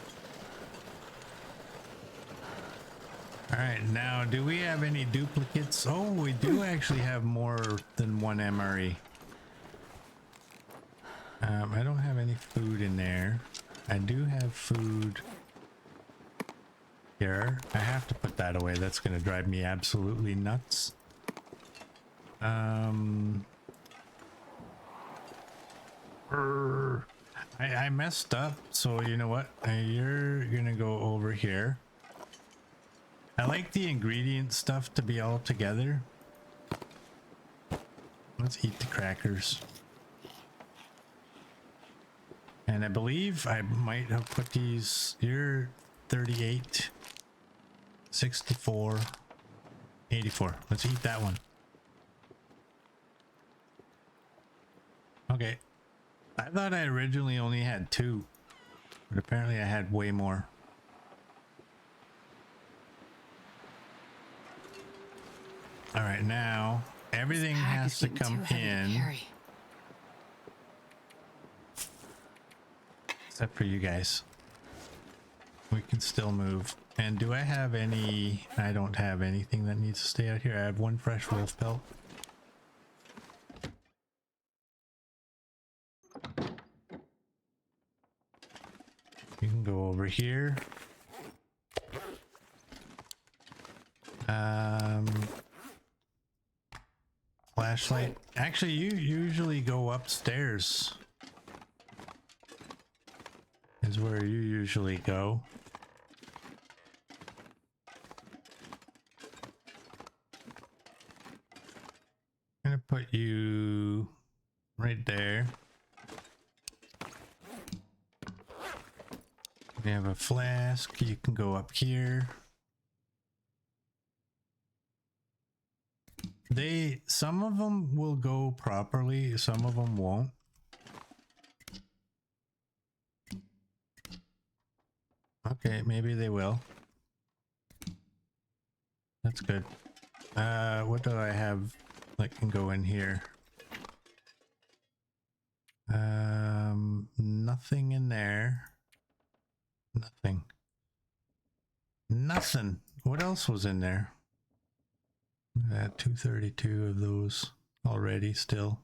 All right, now do we have any duplicates? Oh, we do actually have more than one MRE. I don't have any food in there. I do have food here. I have to put that away. That's going to drive me absolutely nuts. I messed up, so you know what? You're gonna go over here. I like the ingredient stuff to be all together. Let's eat the crackers. And I believe I might have put these. You're 38, 64, 84. Let's eat that one. Okay. I thought I originally only had 2, but apparently I had way more. All right, now everything This pack has is to getting come too heavy to in, carry. except for you guys. We can still move. And do I have any? I don't have anything that needs to stay out here. I have one fresh wolf pelt. You can go over here. Flashlight. Actually, you usually go upstairs. Is where you usually go. I'm gonna put you right there. We have a flask. You can go up here. Some of them will go properly, some of them won't. Okay, maybe they will. That's good. What do I have that can go in here? Nothing in there. Nothing. What else was in there? I had 232 of those already still.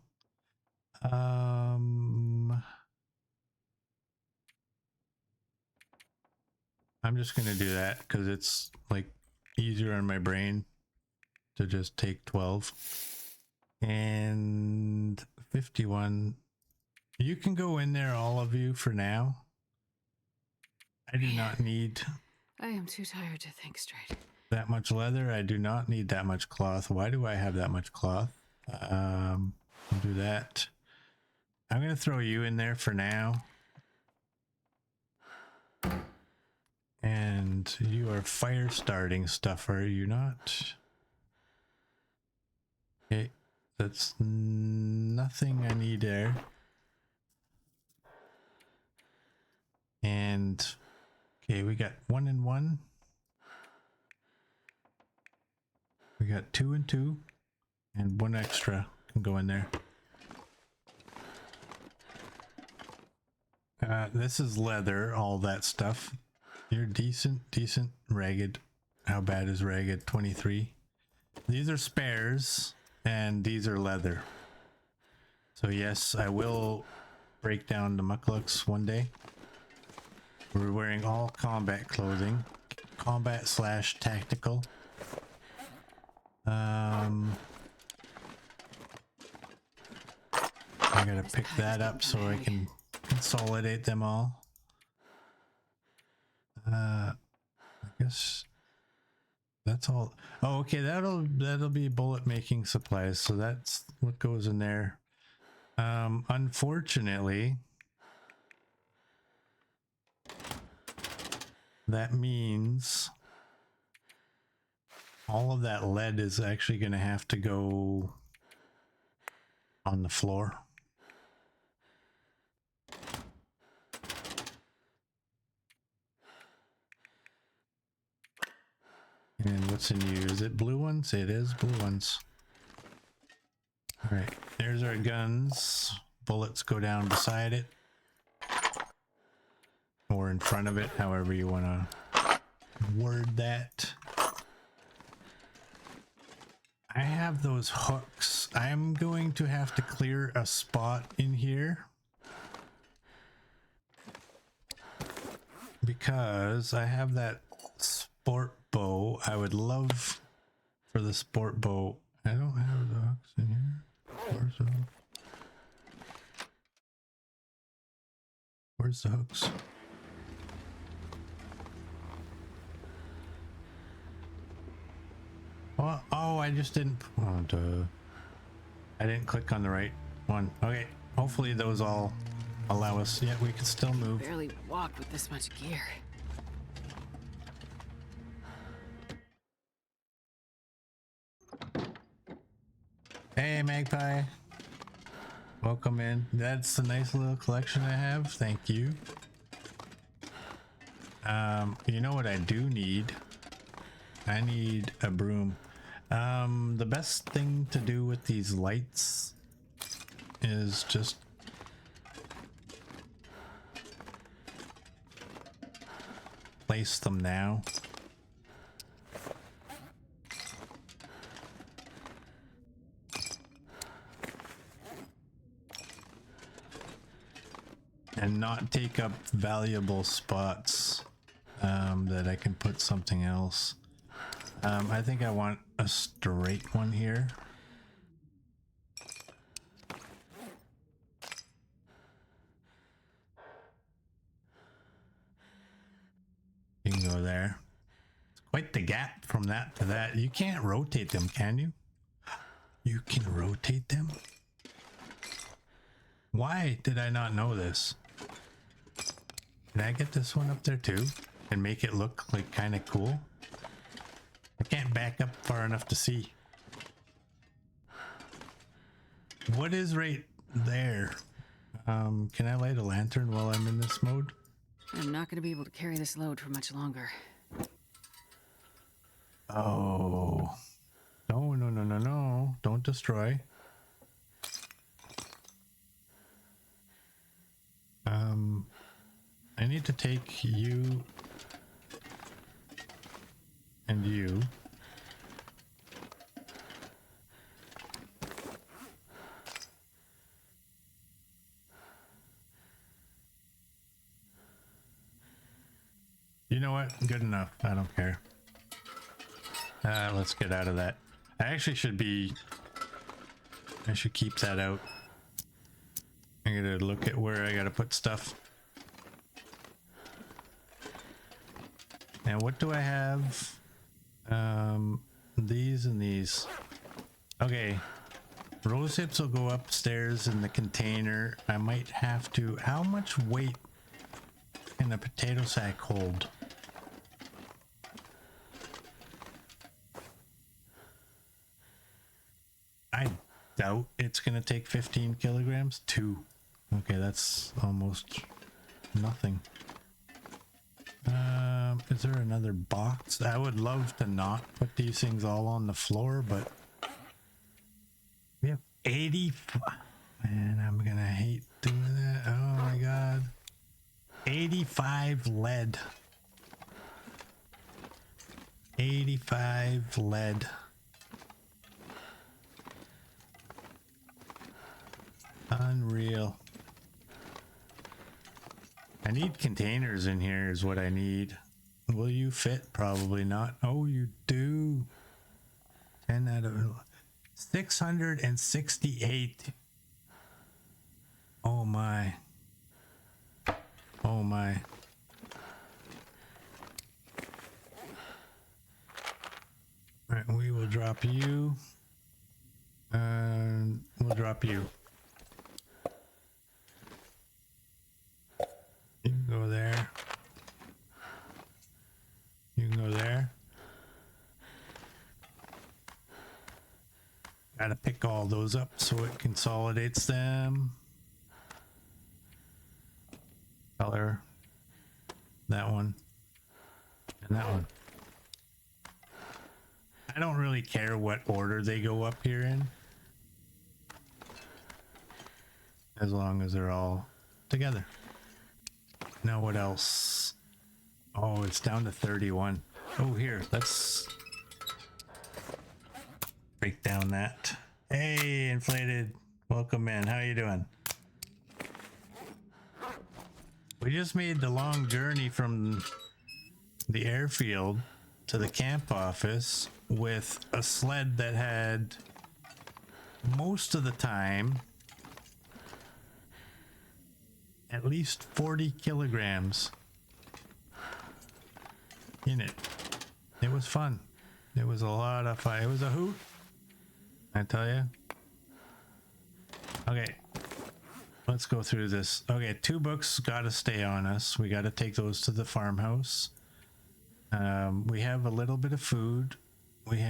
I'm just gonna do that because it's like easier on my brain to just take 12 and 51. You can go in there, all of you, for now. I do not need I am too tired to think straight. that much leather. I do not need that much cloth. Why do I have that much cloth? I'll do that. I'm gonna throw you in there for now. And you are fire starting stuff, are you not? Okay, that's nothing I need there. And okay, we got 1 and 1. We got 2 and 2, and 1 extra can go in there. This is leather, all that stuff. You're decent, ragged. How bad is ragged? 23. These are spares, and these are leather. So yes, I will break down the mucklucks one day. We're wearing all combat clothing. Combat / tactical. I gotta pick that up so I can consolidate them all. I guess that's all. Oh, okay, that'll be bullet making supplies, so that's what goes in there. Unfortunately, that means all of that lead is actually going to have to go on the floor. And what's in you? Is it blue ones? It is blue ones. All right, there's our guns. Bullets go down beside it. Or in front of it, however you want to word that. I have those hooks. I'm going to have to clear a spot in here because I have that sport bow. I would love for the sport bow. I don't have the hooks in here. Where's the hooks? Oh, I just didn't. Oh, duh. I didn't click on the right one. Okay, hopefully those all allow us. Yeah, we can still move. Barely walk with this much gear. Hey, Magpie. Welcome in. That's a nice little collection I have. Thank you. You know what I do need? I need a broom. The best thing to do with these lights is just place them now. And not take up valuable spots that I can put something else. I think I want a straight one here. You can go there. It's quite the gap from that to that. You can't rotate them, can you? You can rotate them? Why did I not know this? Can I get this one up there too and make it look like kind of cool? I can't back up far enough to see. What is right there? Can I light a lantern while I'm in this mode? I'm not going to be able to carry this load for much longer. Oh. No, no, no, no, no. Don't destroy. I need to take you and you. You know what? Good enough. I don't care. Let's get out of that. I actually should be... I should keep that out. I gotta look at where I gotta put stuff. And what do I have? These and these. Okay. Rose hips will go upstairs in the container. I might have to... How much weight can a potato sack hold? I doubt it's gonna take 15 kilograms. 2. Okay, that's almost nothing. Is there another box? I would love to not put these things all on the floor, but we have 85. Man, I'm gonna hate doing that. Oh my god. 85 lead. 85 lead. Unreal. I need containers in here is what I need. Will you fit? Probably not. Oh, you do. 10 out of 668. Oh my. Oh my. All right, we will drop you. And we'll drop you. You can go there. You can go there. Gotta pick all those up so it consolidates them. Color. That one. And that one. I don't really care what order they go up here in. As long as they're all together. Now what else? Oh, it's down to 31. Oh, here, let's break down that. Hey, Inflated. Welcome in. How you doing? We just made the long journey from the airfield to the camp office with a sled that had most of the time at least 40 kilograms in it. It was fun. It was a lot of fun. It was a hoot, I tell you. Okay, let's go through this. Okay, 2 books got to stay on us. We got to take those to the farmhouse. We have a little bit of food. We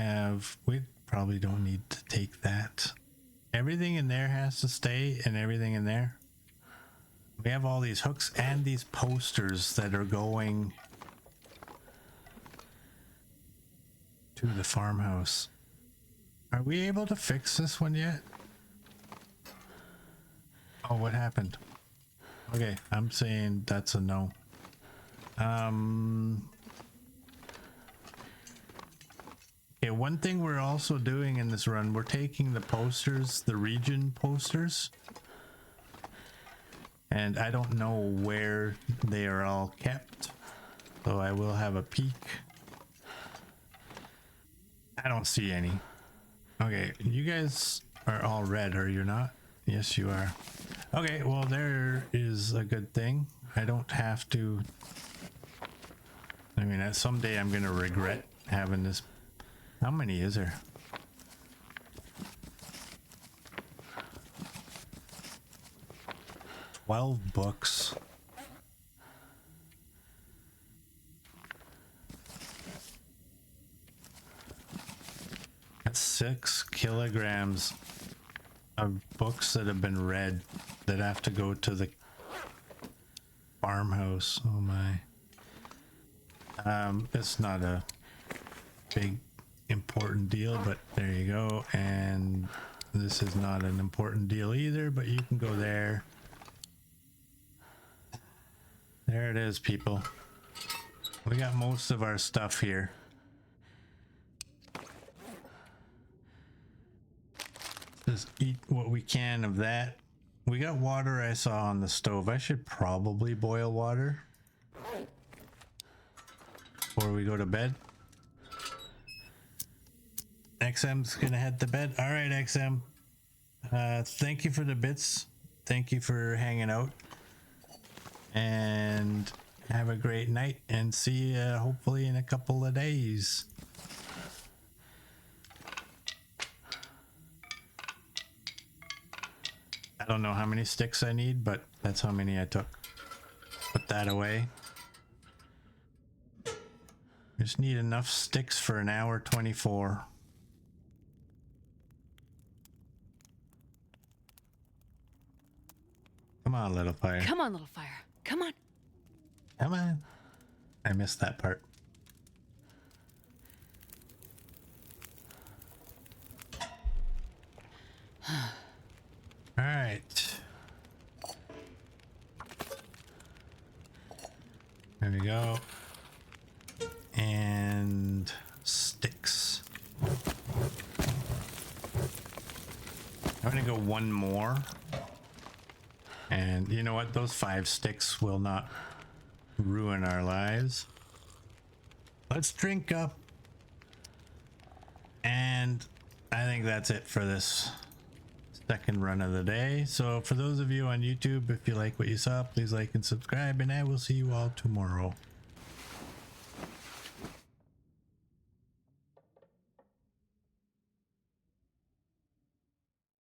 probably don't need to take that. Everything in there has to stay, and everything in there. We have all these hooks and these posters that are going to the farmhouse. Are we able to fix this one yet? Oh, what happened? Okay, I'm saying that's a no. Okay, one thing we're also doing in this run, we're taking the posters, the region posters, and I don't know where they are all kept, so I will have a peek. I don't see any. Okay, you guys are all red, are you not? Yes, you are. Okay, well, there is a good thing. I don't have to... I mean, someday I'm going to regret having this. How many is there? "12 books. That's 6 kilograms of books that have been read that have to go to the farmhouse. Oh my. It's not a big important deal, but there you go. And this is not an important deal either, but you can go there. There it is, people. We got most of our stuff here. Just eat what we can of that. We got water I saw on the stove. I should probably boil water before we go to bed. XM's gonna head to bed. All right, XM. Thank you for the bits. Thank you for hanging out. And have a great night, and see you hopefully in a couple of days. I don't know how many sticks I need, but that's how many I took. Put that away. Just need enough sticks for an hour 24. Come on, little fire. Come on, little fire. Come on. Come on. I missed that part. All right. There we go. And sticks. I'm gonna go one more. And you know what? Those 5 sticks will not ruin our lives. Let's drink up. And I think that's it for this second run of the day. So for those of you on YouTube, if you like what you saw, please like and subscribe, and I will see you all tomorrow.